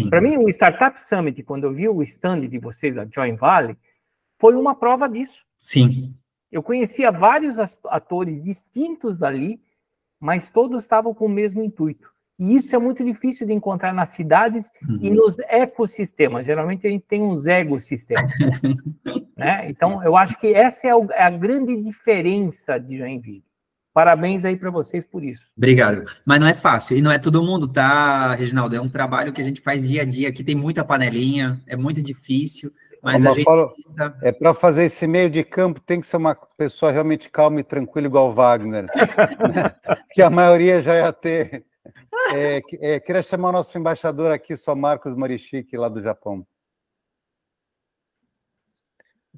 Para mim, o Startup Summit, quando eu vi o stand de vocês, da Join Valley, foi uma prova disso. Sim. Eu conhecia vários atores distintos dali, mas todos estavam com o mesmo intuito. E isso é muito difícil de encontrar nas cidades e nos ecossistemas. Geralmente a gente tem uns ecossistemas. Né? Então, eu acho que essa é a grande diferença de Joinville. Parabéns aí para vocês por isso. Obrigado. Mas não é fácil, e não é todo mundo, tá, Reginaldo? É um trabalho que a gente faz dia a dia, aqui tem muita panelinha, é muito difícil, mas a gente... para fazer esse meio de campo, tem que ser uma pessoa realmente calma e tranquila, igual o Wagner, né? Que a maioria já ia ter. Queria chamar o nosso embaixador aqui, só Marcos Marichik, lá do Japão.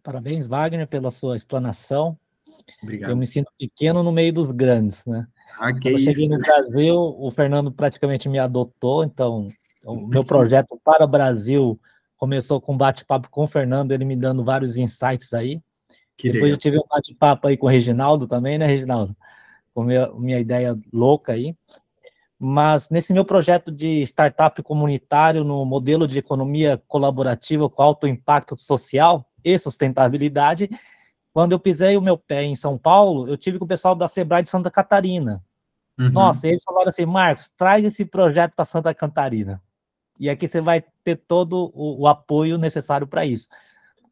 Parabéns, Wagner, pela sua explanação. Obrigado. Eu me sinto pequeno no meio dos grandes, né? Quando eu cheguei no Brasil, o Fernando praticamente me adotou, então o meu projeto para o Brasil começou com um bate-papo com o Fernando, ele me dando vários insights aí. Depois eu tive um bate-papo aí com o Reginaldo também, né, Reginaldo? Com minha ideia louca aí. Mas nesse meu projeto de startup comunitário, no modelo de economia colaborativa com alto impacto social e sustentabilidade, quando eu pisei o meu pé em São Paulo, eu tive com o pessoal da Sebrae de Santa Catarina. Nossa, eles falaram assim, Marcos, traz esse projeto para Santa Catarina. E aqui você vai ter todo o apoio necessário para isso.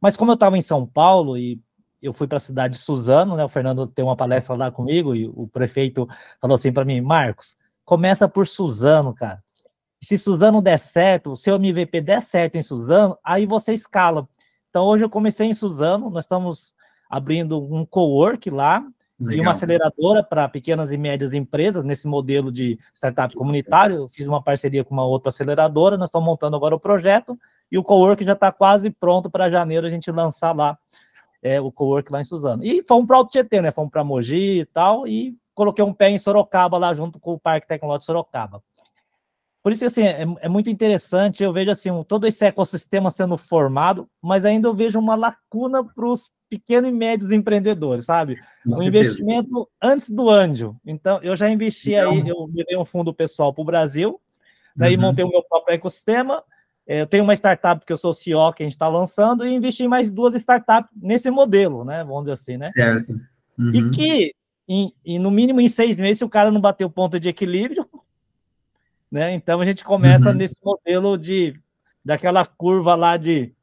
Mas como eu estava em São Paulo e eu fui para a cidade de Suzano, né, o Fernando tem uma palestra lá comigo e o prefeito falou assim para mim, Marcos, começa por Suzano, cara. Se Suzano der certo, o seu MVP der certo em Suzano, aí você escala. Então hoje eu comecei em Suzano, nós estamos abrindo um cowork lá, legal, e uma aceleradora para pequenas e médias empresas, nesse modelo de startup comunitário. Eu fiz uma parceria com uma outra aceleradora, nós estamos montando agora o projeto, e o cowork já está quase pronto para janeiro a gente lançar lá o cowork lá em Suzano. E fomos para o Alto Tietê, né? Fomos para Mogi e tal, e coloquei um pé em Sorocaba lá junto com o Parque Tecnológico de Sorocaba. Por isso que assim, é muito interessante, eu vejo assim, todo esse ecossistema sendo formado, mas ainda eu vejo uma lacuna para os pequenos e médios empreendedores, sabe? Um investimento antes do anjo. Então, eu já investi aí, eu me dei um fundo pessoal para o Brasil, daí montei o meu próprio ecossistema, eu tenho uma startup que eu sou CEO, que a gente está lançando, e investi em mais 2 startups nesse modelo, né? Vamos dizer assim, né? Certo. E que, no mínimo em 6 meses, se o cara não bater o ponto de equilíbrio, né? Então a gente começa nesse modelo daquela curva lá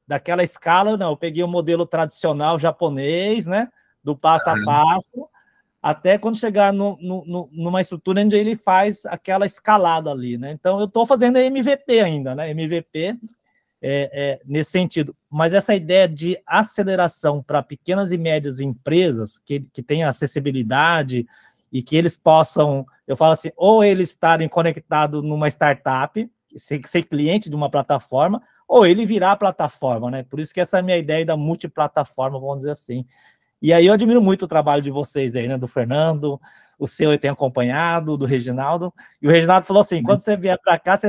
daquela escala, não, eu peguei o modelo tradicional japonês, né? Do passo a passo, até quando chegar numa estrutura onde ele faz aquela escalada ali, né? Então eu estou fazendo MVP ainda, né? MVP nesse sentido. Mas essa ideia de aceleração para pequenas e médias empresas que tenham acessibilidade e que eles possam, eu falo assim, ou eles estarem conectados numa startup, ser cliente de uma plataforma, ou ele virar a plataforma, né? Por isso que essa é a minha ideia da multiplataforma, vamos dizer assim. E aí eu admiro muito o trabalho de vocês aí, né? Do Fernando, o seu eu tenho acompanhado, do Reginaldo, e o Reginaldo falou assim, quando você vier para cá,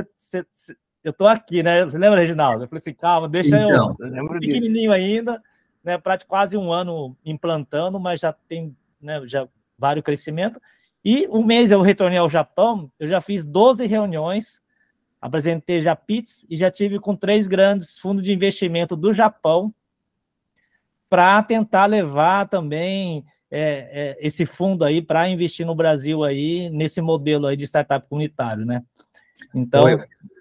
eu tô aqui, né? Você lembra, Reginaldo? Eu falei assim, calma, deixa eu pequenininho ainda, né? Quase 1 ano implantando, mas já tem, né? Já vários crescimento. E um mês eu retornei ao Japão, eu já fiz 12 reuniões, apresentei já PITs e já tive com 3 grandes fundos de investimento do Japão para tentar levar também esse fundo aí para investir no Brasil aí, nesse modelo aí de startup comunitário, né? Então...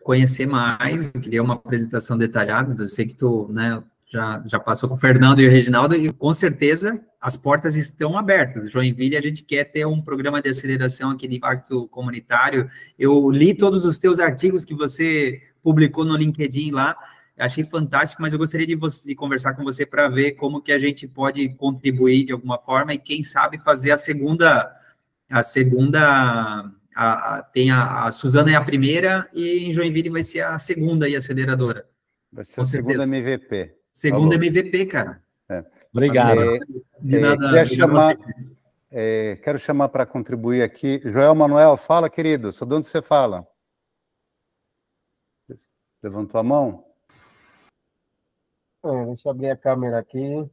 Conhecer mais, eu queria uma apresentação detalhada, eu sei que tu, né, já passou com o Fernando e o Reginaldo, e com certeza as portas estão abertas. Joinville, a gente quer ter um programa de aceleração aqui de impacto comunitário. Eu li todos os teus artigos que você publicou no LinkedIn lá, achei fantástico, mas eu gostaria de conversar com você para ver como que a gente pode contribuir de alguma forma e quem sabe fazer a segunda, a Suzana é a primeira e em Joinville vai ser a segunda e aceleradora. Vai ser a segunda MVP. Segunda MVP, cara. Obrigado. Quero chamar para contribuir aqui. Joel Manuel, fala, querido. De onde você fala? Levantou a mão? Deixa eu abrir a câmera aqui.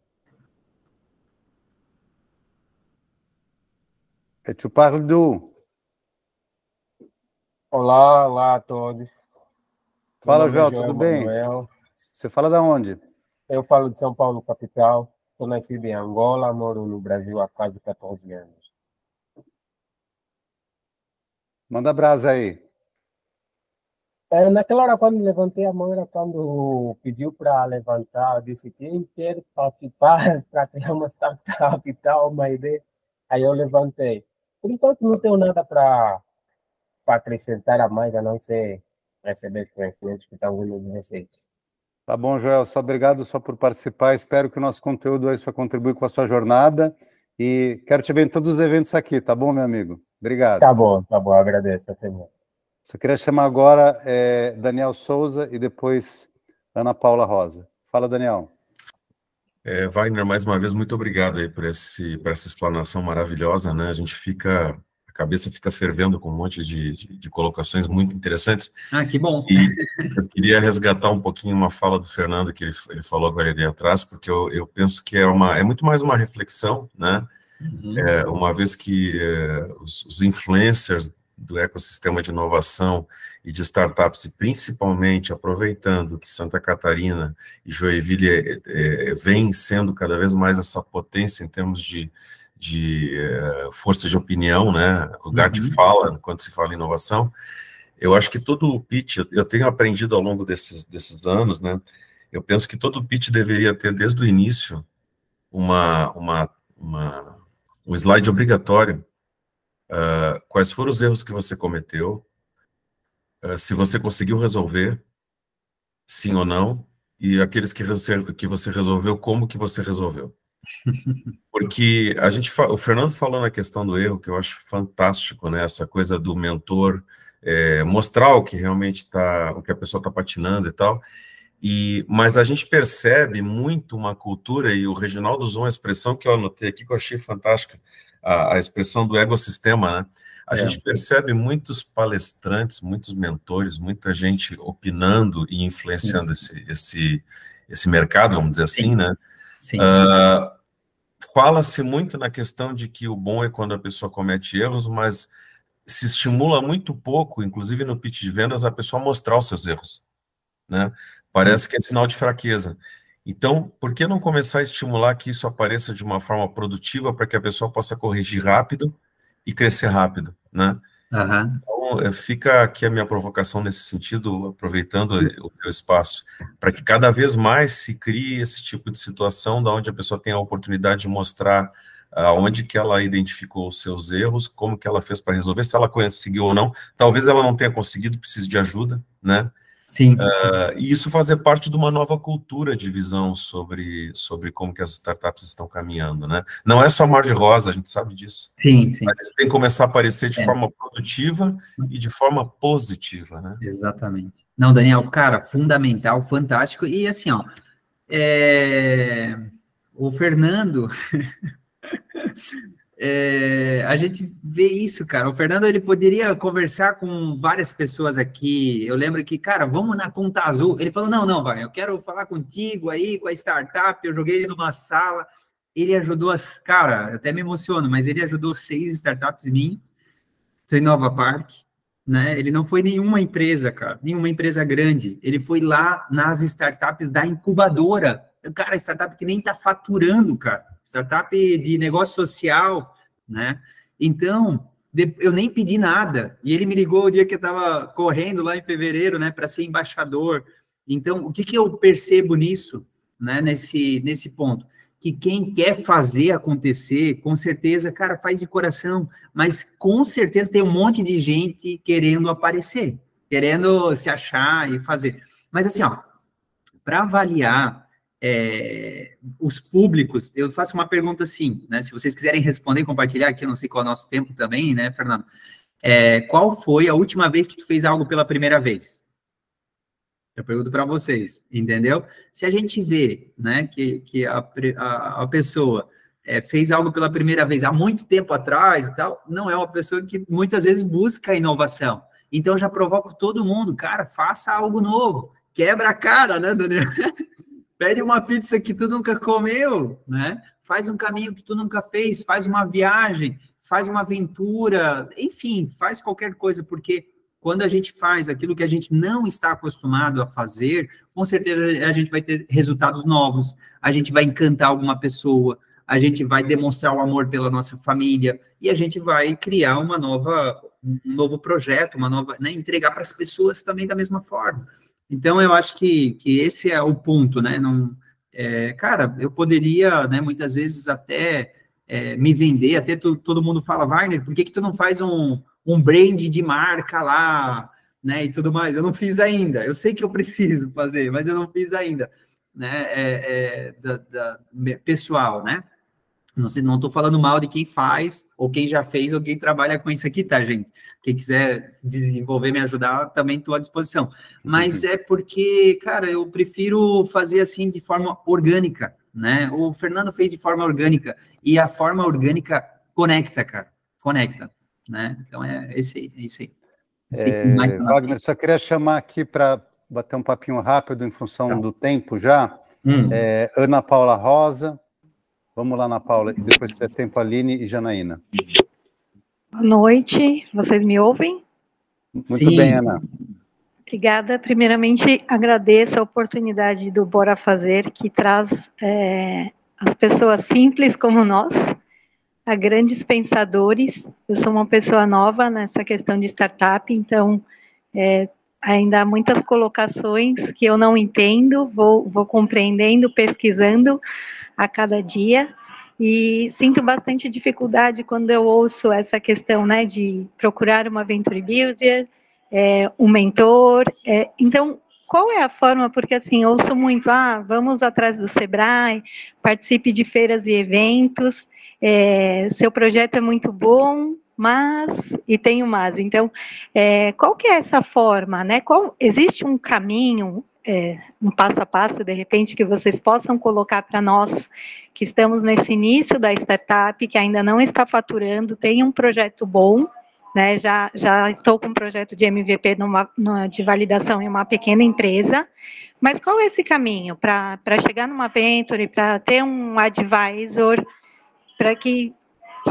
Tu parles do... Olá a todos. Fala, Joel, tudo bem? Você fala de onde? Eu falo de São Paulo, capital. Sou nascido em Angola, moro no Brasil há quase 14 anos. Manda brasa aí. Naquela hora, quando levantei a mão, era quando pediu para levantar. Eu disse, quem quer participar para criar uma startup e tal, uma ideia. Aí eu levantei. Por enquanto, não tenho nada para acrescentar a mais, a não ser receber os conhecimentos que estão vindo de vocês. Tá bom, Joel, só obrigado só por participar, espero que o nosso conteúdo aí só contribui com a sua jornada e quero te ver em todos os eventos aqui, tá bom, meu amigo? Obrigado. Tá bom, agradeço. Só queria chamar agora Daniel Souza e depois Ana Paula Rosa. Fala, Daniel. Wagner, mais uma vez, muito obrigado aí por essa explanação maravilhosa, né? A cabeça fica fervendo com um monte de colocações muito interessantes. Que bom. E eu queria resgatar um pouquinho uma fala do Fernando, que ele falou agora ali atrás, porque eu penso que é muito mais uma reflexão, né? Uhum. Uma vez que os influencers do ecossistema de inovação e de startups, e principalmente aproveitando que Santa Catarina e Joinville vem sendo cada vez mais essa potência em termos de força de opinião, né, lugar de fala, quando se fala em inovação, eu acho que todo o pitch, eu tenho aprendido ao longo desses anos, né, eu penso que todo o pitch deveria ter, desde o início, um slide obrigatório, quais foram os erros que você cometeu, se você conseguiu resolver, sim ou não, e aqueles que você resolveu, como que você resolveu. Porque o Fernando falou na questão do erro, que eu acho fantástico, né? Essa coisa do mentor mostrar o que realmente o que a pessoa está patinando e tal. Mas a gente percebe muito uma cultura, e o Reginaldo usou uma expressão que eu anotei aqui, que eu achei fantástica, a expressão do ecossistema, né? A gente percebe muitos palestrantes, muitos mentores, muita gente opinando e influenciando esse mercado, vamos dizer assim, né? Sim. Fala-se muito na questão de que o bom é quando a pessoa comete erros, mas se estimula muito pouco, inclusive no pitch de vendas, a pessoa mostrar os seus erros, né? Parece que é sinal de fraqueza. Então, por que não começar a estimular que isso apareça de uma forma produtiva para que a pessoa possa corrigir rápido e crescer rápido, né? Uhum. Então, fica aqui a minha provocação nesse sentido, aproveitando o teu espaço, para que cada vez mais se crie esse tipo de situação, da onde a pessoa tem a oportunidade de mostrar onde que ela identificou os seus erros, como que ela fez para resolver, se ela conseguiu ou não. Talvez ela não tenha conseguido, precise de ajuda, né? Sim. E isso fazer parte de uma nova cultura de visão sobre como que as startups estão caminhando, né? Não é só mar de rosa, a gente sabe disso. Sim. Mas isso tem que começar a aparecer de forma produtiva e de forma positiva, né? Exatamente. Não, Daniel, cara, fundamental, fantástico. E assim, ó, o Fernando... a gente vê isso, cara. O Fernando, ele poderia conversar com várias pessoas aqui. Eu lembro que, cara, vamos na Conta Azul. Ele falou, não, Wagner, eu quero falar contigo aí, com a startup. Eu joguei ele numa sala. Ele ajudou cara, eu até me emociono, mas ele ajudou 6 startups minhas, em Nova Park, né? Ele não foi nenhuma empresa, cara, nenhuma empresa grande. Ele foi lá nas startups da incubadora. Cara, startup que nem tá faturando, cara. Startup de negócio social, né? Então, eu nem pedi nada. E ele me ligou o dia que eu estava correndo lá em fevereiro, né, para ser embaixador. Então, o que eu percebo nisso? né, nesse ponto, que quem quer fazer acontecer, com certeza, cara, faz de coração, mas com certeza tem um monte de gente querendo aparecer, querendo se achar e fazer. Mas assim, ó, para avaliar os públicos, eu faço uma pergunta assim, né? Se vocês quiserem responder e compartilhar aqui, eu não sei qual é o nosso tempo também, né, Fernando? Qual foi a última vez que tu fez algo pela primeira vez? Eu pergunto para vocês, entendeu? Se a gente vê, né, que a pessoa fez algo pela primeira vez há muito tempo atrás e tal, não é uma pessoa que muitas vezes busca inovação. Então, eu já provoco todo mundo, cara, faça algo novo. Quebra a cara, né, Daniel? Pede uma pizza que tu nunca comeu, né? Faz um caminho que tu nunca fez, faz uma viagem, faz uma aventura, enfim, faz qualquer coisa, porque quando a gente faz aquilo que a gente não está acostumado a fazer, com certeza a gente vai ter resultados novos, a gente vai encantar alguma pessoa, a gente vai demonstrar o amor pela nossa família, e a gente vai criar um novo projeto, né, entregar para as pessoas também da mesma forma. Então, eu acho que esse é o ponto, né? Cara, eu poderia, né, muitas vezes até me vender, até todo mundo fala, Wagner, por que tu não faz um brand de marca lá, né, e tudo mais? Eu não fiz ainda, eu sei que eu preciso fazer, mas eu não fiz ainda, né, pessoal, né? Não estou falando mal de quem faz, ou quem já fez, ou quem trabalha com isso aqui, tá, gente? Quem quiser desenvolver, me ajudar, também estou à disposição. Mas é porque, cara, eu prefiro fazer assim de forma orgânica, né? O Fernando fez de forma orgânica, e a forma orgânica conecta, cara. Conecta, né? Então, é isso aí. Wagner, só queria chamar aqui para bater um papinho rápido em função do tempo já. Ana Paula Rosa. Vamos lá, Ana Paula, e depois se der tempo, Aline e Janaína. Boa noite, vocês me ouvem? Muito bem, Ana. Obrigada. Primeiramente, agradeço a oportunidade do Bora Fazer, que traz as pessoas simples como nós a grandes pensadores. Eu sou uma pessoa nova nessa questão de startup, então ainda há muitas colocações que eu não entendo, vou compreendendo, pesquisando a cada dia, e sinto bastante dificuldade quando eu ouço essa questão, né, de procurar uma Venture Builder, um mentor. Então, qual é a forma? Porque, assim, ouço muito, vamos atrás do Sebrae, participe de feiras e eventos, seu projeto é muito bom, mas, e tem o mas. Então, qual que é essa forma, né? Existe um caminho, um passo a passo, de repente, que vocês possam colocar para nós, que estamos nesse início da startup, que ainda não está faturando, tem um projeto bom, né? Já estou com um projeto de MVP de validação em uma pequena empresa, mas qual é esse caminho para chegar numa venture, para ter um advisor, para que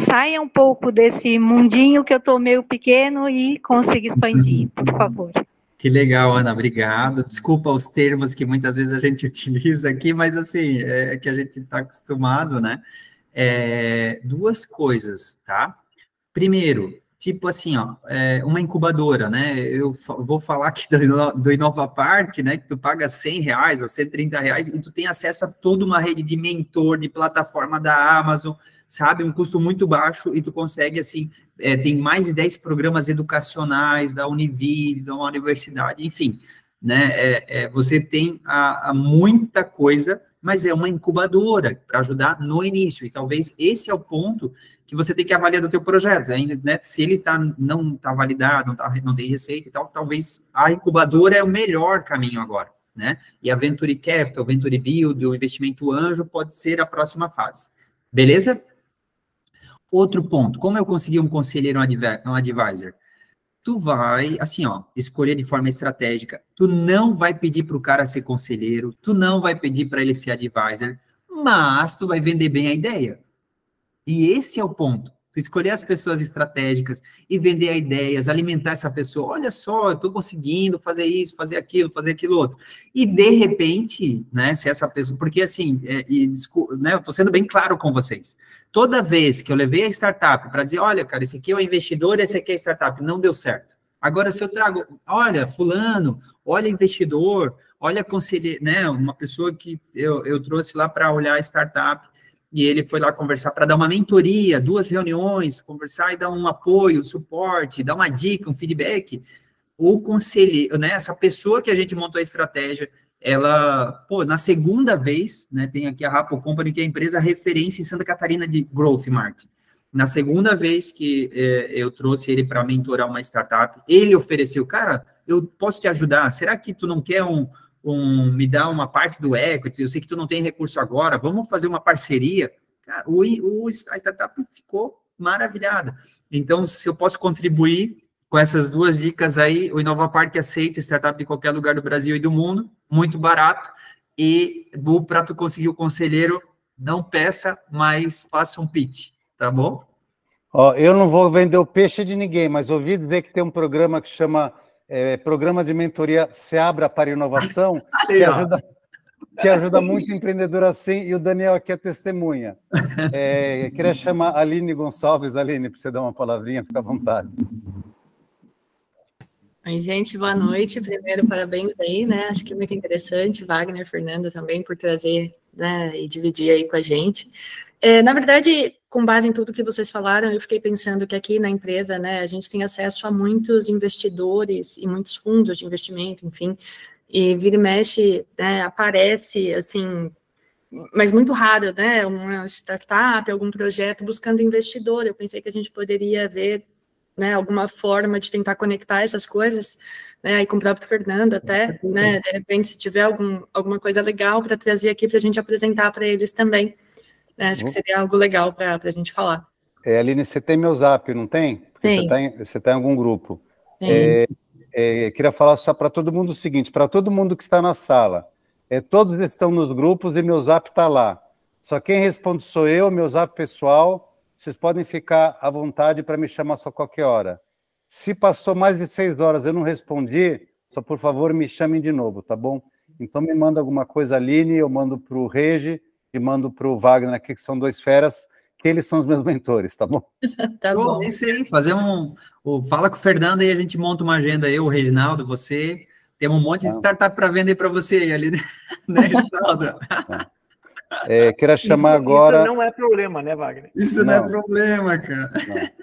saia um pouco desse mundinho que eu estou meio pequeno e consiga expandir, por favor. Que legal, Ana, obrigado. Desculpa os termos que muitas vezes a gente utiliza aqui, mas assim, é que a gente está acostumado, né? Duas coisas, tá? Primeiro, tipo assim, ó, uma incubadora, né? Eu vou falar aqui do Inova Park, né? Que tu paga R$100 ou R$130 e tu tem acesso a toda uma rede de mentor, de plataforma da Amazon, sabe? Um custo muito baixo e tu consegue, assim, tem mais de 10 programas educacionais da Univille, da universidade, enfim, né? Você tem muita coisa, mas é uma incubadora para ajudar no início, e talvez esse é o ponto que você tem que avaliar do teu projeto, ainda, né? Se ele não está validado, não tem receita e tal, talvez a incubadora é o melhor caminho agora, né? E a Venture Capital, Venture Build, o investimento anjo pode ser a próxima fase. Beleza? Outro ponto, como eu consegui um conselheiro, um advisor? Tu vai, assim, ó, escolher de forma estratégica, tu não vai pedir para o cara ser conselheiro, tu não vai pedir para ele ser advisor, mas tu vai vender bem a ideia. E esse é o ponto. Tu escolher as pessoas estratégicas e vender ideias, alimentar essa pessoa. Olha só, eu estou conseguindo fazer isso, fazer aquilo outro. E, de repente, né, se essa pessoa... Porque, assim, né, eu estou sendo bem claro com vocês. Toda vez que eu levei a startup para dizer, olha, cara, esse aqui é o investidor, esse aqui é a startup, não deu certo. Agora, se eu trago, olha, fulano, olha investidor, olha, conselheiro, né, uma pessoa que eu trouxe lá para olhar a startup, e ele foi lá conversar para dar uma mentoria, 2 reuniões, conversar e dar um apoio, suporte, dar uma dica, um feedback. O conselheiro, né, essa pessoa que a gente montou a estratégia, ela, pô, na segunda vez, né, tem aqui a Rapo Company, que é a empresa referência em Santa Catarina de Growth Marketing. Na segunda vez que eu trouxe ele para mentorar uma startup, ele ofereceu, cara, eu posso te ajudar, será que tu não quer me dar uma parte do equity? Eu sei que tu não tem recurso agora, vamos fazer uma parceria? Cara, a startup ficou maravilhada. Então, se eu posso contribuir com essas 2 dicas aí, o Inova Park aceita startup de qualquer lugar do Brasil e do mundo, muito barato, e para tu conseguir o conselheiro, não peça, mas faça um pitch, tá bom? Ó, eu não vou vender o peixe de ninguém, mas ouvi dizer que tem um programa que chama Programa de Mentoria Se Abra para Inovação, que ajuda muito empreendedor assim, e o Daniel aqui é testemunha. Queria chamar a Aline Gonçalves. Aline, para você dar uma palavrinha, fica à vontade. Oi, gente, boa noite. Primeiro, parabéns aí, né? Acho que é muito interessante, Wagner, Fernando também, por trazer, né, e dividir aí com a gente. Na verdade, com base em tudo que vocês falaram, eu fiquei pensando que aqui na empresa, né, a gente tem acesso a muitos investidores e muitos fundos de investimento, enfim, e vira e mexe, né, aparece, assim, mas muito raro, né, uma startup, algum projeto buscando investidor. Eu pensei que a gente poderia ver, né, alguma forma de tentar conectar essas coisas, né, aí com o próprio Fernando até, né, de repente, se tiver alguma coisa legal para trazer aqui para a gente apresentar para eles também, né, acho que seria algo legal para a gente falar. Aline, você tem meu zap, não tem? Porque tem. Você está em algum grupo. Tem. Queria falar só para todo mundo o seguinte, para todo mundo que está na sala, todos estão nos grupos e meu zap está lá. Só quem responde sou eu, meu zap pessoal. Vocês podem ficar à vontade para me chamar só qualquer hora. Se passou mais de 6 horas e eu não respondi, só por favor me chamem de novo, tá bom? Então me manda alguma coisa, Aline, eu mando para o Regi e mando para o Wagner aqui, que são 2 feras, que eles são os meus mentores, tá bom? Tá bom. É isso aí, fazer fala com o Fernando e a gente monta uma agenda, eu, o Reginaldo, você, temos um monte de startup para vender para você ali, né, Reginaldo? Queria chamar agora... Isso não é problema, né, Wagner? Isso não é problema, cara.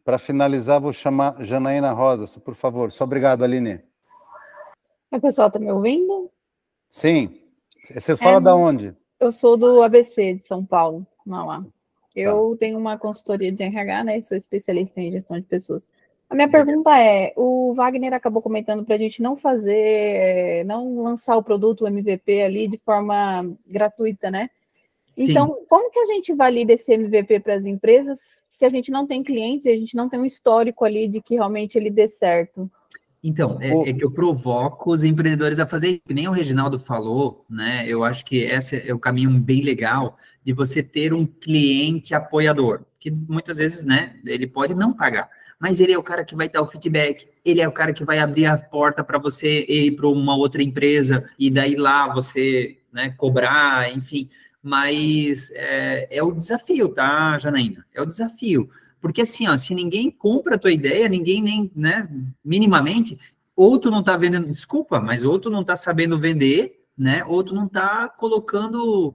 Para finalizar, vou chamar Janaína Rosa, por favor. Só obrigado, Aline. O pessoal está me ouvindo? Sim. Você fala da onde? Eu sou do ABC de São Paulo, Mauá. Eu tenho uma consultoria de RH, né? Sou especialista em gestão de pessoas. A minha pergunta o Wagner acabou comentando para a gente não lançar o produto, o MVP ali de forma gratuita, né? Então, sim, como que a gente valida esse MVP para as empresas se a gente não tem clientes e a gente não tem um histórico ali de que realmente ele dê certo? Então, é que eu provoco os empreendedores a fazer, que nem o Reginaldo falou, né? Eu acho que esse é o caminho bem legal de você ter um cliente apoiador, que muitas vezes, né, ele pode não pagar, mas ele é o cara que vai dar o feedback, ele é o cara que vai abrir a porta para você ir para uma outra empresa e daí lá você, né, cobrar, enfim. Mas é o desafio, tá, Janaína? É o desafio. Porque assim, ó, se ninguém compra a tua ideia, ninguém nem, né, minimamente, ou tu não tá vendendo, desculpa, mas ou tu não tá sabendo vender, né, ou tu não tá colocando,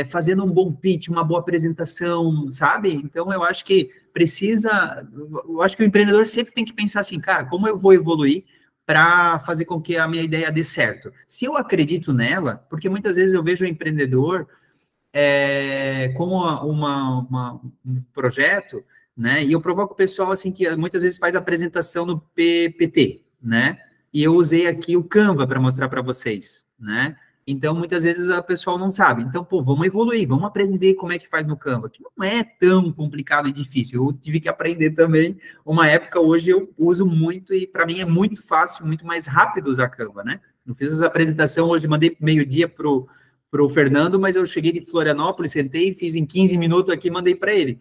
fazendo um bom pitch, uma boa apresentação, sabe? Então, eu acho que eu acho que o empreendedor sempre tem que pensar assim, cara, como eu vou evoluir para fazer com que a minha ideia dê certo? Se eu acredito nela, porque muitas vezes eu vejo o empreendedor como um projeto, né? E eu provoco o pessoal assim que muitas vezes faz apresentação no PPT, né? E eu usei aqui o Canva para mostrar para vocês, né? Então muitas vezes a pessoa não sabe. Então, pô, vamos evoluir, vamos aprender como é que faz no Canva, que não é tão complicado e difícil. Eu tive que aprender também uma época, hoje eu uso muito e para mim é muito fácil, muito mais rápido usar Canva, né? Eu fiz essa apresentação hoje, mandei meio-dia pro Fernando, mas eu cheguei de Florianópolis, sentei, fiz em 15 minutos aqui e mandei para ele.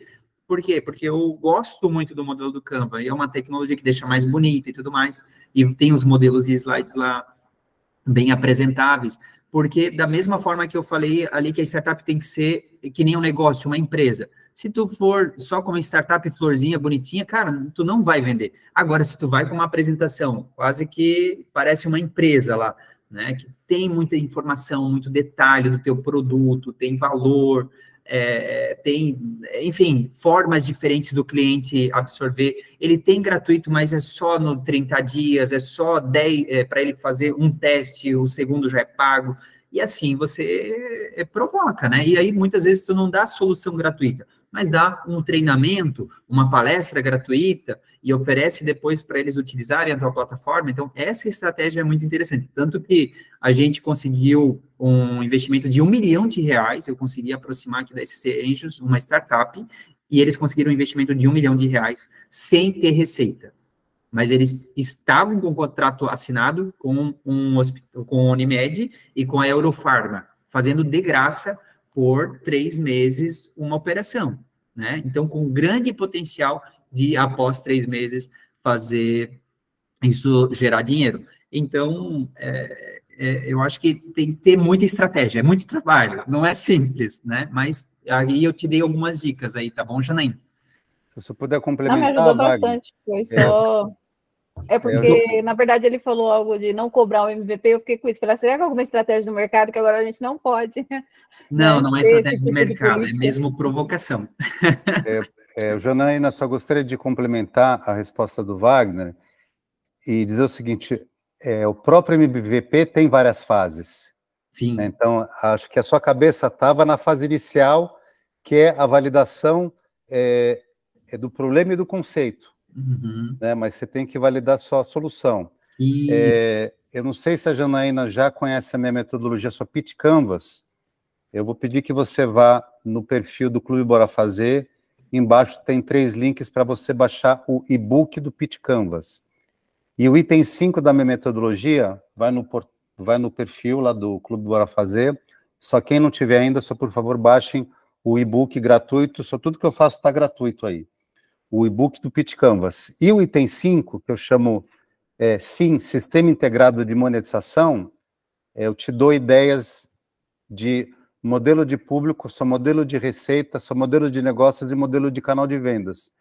Por quê? Porque eu gosto muito do modelo do Canva, e é uma tecnologia que deixa mais bonita e tudo mais, e tem os modelos e slides lá bem apresentáveis, porque da mesma forma que eu falei ali que a startup tem que ser que nem um negócio, uma empresa. Se tu for só com uma startup florzinha, bonitinha, cara, tu não vai vender. Agora, se tu vai com uma apresentação, quase que parece uma empresa lá, né? Que tem muita informação, muito detalhe do teu produto, tem valor, tem, enfim, formas diferentes do cliente absorver. Ele tem gratuito, mas é só no 30 dias, é só 10, para ele fazer um teste, o segundo já é pago. E assim, você provoca, né? E aí, muitas vezes, tu não dá solução gratuita, mas dá um treinamento, uma palestra gratuita e oferece depois para eles utilizarem a tua plataforma. Então, essa estratégia é muito interessante. Tanto que a gente conseguiu um investimento de R$1 milhão, eu consegui aproximar aqui da SC Angels, uma startup, e eles conseguiram um investimento de R$1 milhão sem ter receita. Mas eles estavam com um contrato assinado com a Unimed e com a Eurofarma, fazendo de graça por 3 meses uma operação, né? Então, com grande potencial de, após 3 meses, fazer isso gerar dinheiro. Então, eu acho que tem que ter muita estratégia, é muito trabalho, não é simples, né? Mas aí eu te dei algumas dicas aí, tá bom, Janaína? Se você puder complementar, me ajudou bastante, foi só... É porque, na verdade, ele falou algo de não cobrar o MVP, eu fiquei com isso. Falei, será que é alguma estratégia do mercado que agora a gente não pode? Não, não é estratégia de mercado, é mesmo provocação. Janaína, só gostaria de complementar a resposta do Wagner e dizer o seguinte, o próprio MVP tem várias fases. Sim. Né? Então, acho que a sua cabeça estava na fase inicial, que é a validação do problema e do conceito. Uhum. Né, mas você tem que validar só a solução. Eu não sei se a Janaína já conhece a minha metodologia, sua Pitch Canvas. Eu vou pedir que você vá no perfil do Clube Bora Fazer. Embaixo tem 3 links para você baixar o e-book do Pitch Canvas. E o item 5 da minha metodologia vai no perfil lá do Clube Bora Fazer. Só quem não tiver ainda, só por favor, baixem o e-book gratuito. Só tudo que eu faço está gratuito aí. O e-book do Pitch Canvas. E o item 5, que eu chamo, SIM, Sistema Integrado de Monetização, eu te dou ideias de modelo de público, seu modelo de receita, seu modelo de negócios e modelo de canal de vendas,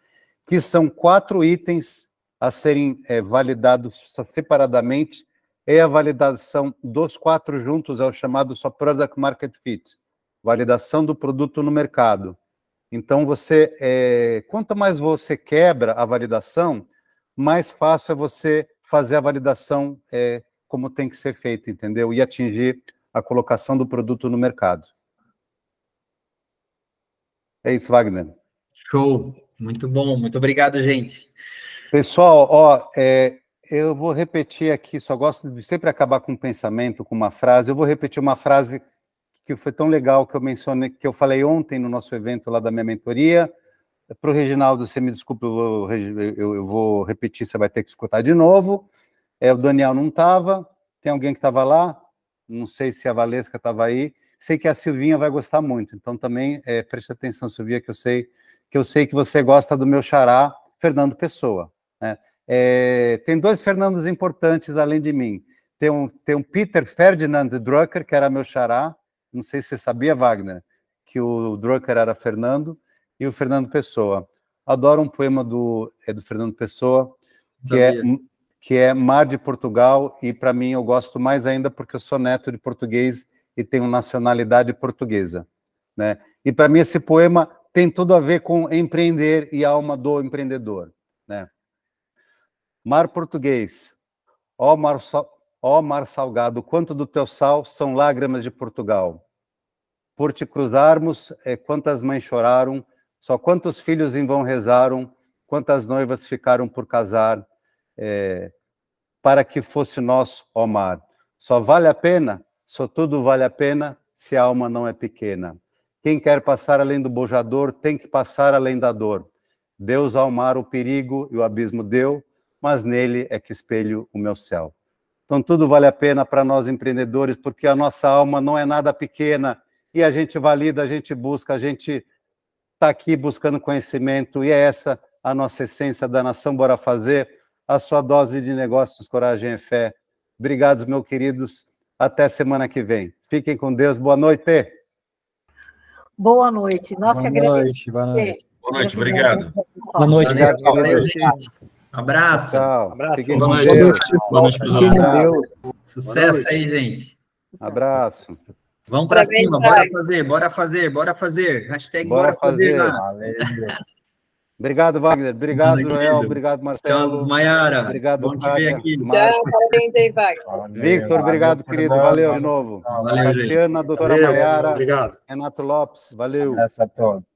que são 4 itens a serem validados separadamente, e a validação dos 4 juntos é o chamado só Product Market Fit, validação do produto no mercado. Então, quanto mais você quebra a validação, mais fácil é você fazer a validação como tem que ser feita, entendeu? E atingir a colocação do produto no mercado. É isso, Wagner. Show, muito bom, muito obrigado, gente. Pessoal, eu vou repetir aqui, só gosto de sempre acabar com um pensamento, com uma frase. Eu vou repetir uma frase que foi tão legal que eu mencionei, que eu falei ontem no nosso evento lá da minha mentoria. Para o Reginaldo, você me desculpa, eu vou repetir, você vai ter que escutar de novo. O Daniel não estava, tem alguém que estava lá, não sei se a Valesca estava aí, sei que a Silvinha vai gostar muito, então também preste atenção, Silvinha, que eu sei que você gosta do meu xará, Fernando Pessoa. Né? Tem 2 Fernandos importantes além de mim. Tem um Peter Ferdinand Drucker, que era meu xará. Não sei se você sabia, Wagner, que o Drucker era Fernando, e o Fernando Pessoa. Adoro um poema do Fernando Pessoa, que é Mar de Portugal, e para mim eu gosto mais ainda porque eu sou neto de português e tenho nacionalidade portuguesa. Né? E para mim esse poema tem tudo a ver com empreender e a alma do empreendedor. Né? Mar português, ó mar salgado, quanto do teu sal são lágrimas de Portugal. Por te cruzarmos, quantas mães choraram, só quantos filhos em vão rezaram, quantas noivas ficaram por casar, para que fosse nosso, ó mar. Só vale a pena, só tudo vale a pena, se a alma não é pequena. Quem quer passar além do bojador, tem que passar além da dor. Deus ao mar o perigo e o abismo deu, mas nele é que espelho o meu céu. Então, tudo vale a pena para nós empreendedores, porque a nossa alma não é nada pequena, e a gente valida, a gente busca, a gente está aqui buscando conhecimento, e é essa a nossa essência da Nação Bora Fazer, a sua dose de negócios, coragem e fé. Obrigado, meus queridos. Até semana que vem. Fiquem com Deus. Boa noite. Boa noite. Nossa, boa noite. Boa noite, obrigado. Boa noite, pessoal. Abraço. Tchau. Abraço. Fiquem Boa com noite. Deus. Boa noite, pessoal. Deus. Sucesso aí, gente. Abraço. Vamos para cima, bora fazer, bora fazer, bora fazer. Hashtag bora fazer lá. Obrigado, Wagner. Obrigado, Joel. Obrigado, Marcelo. Tchau, Mayara. Obrigado, bom te ver aqui. Tchau, parabéns aí, Wagner. Victor, obrigado, querido. Valeu de novo. Valeu, Tatiana, doutora Mayara. Obrigado. Renato Lopes, valeu. Abraço a todos.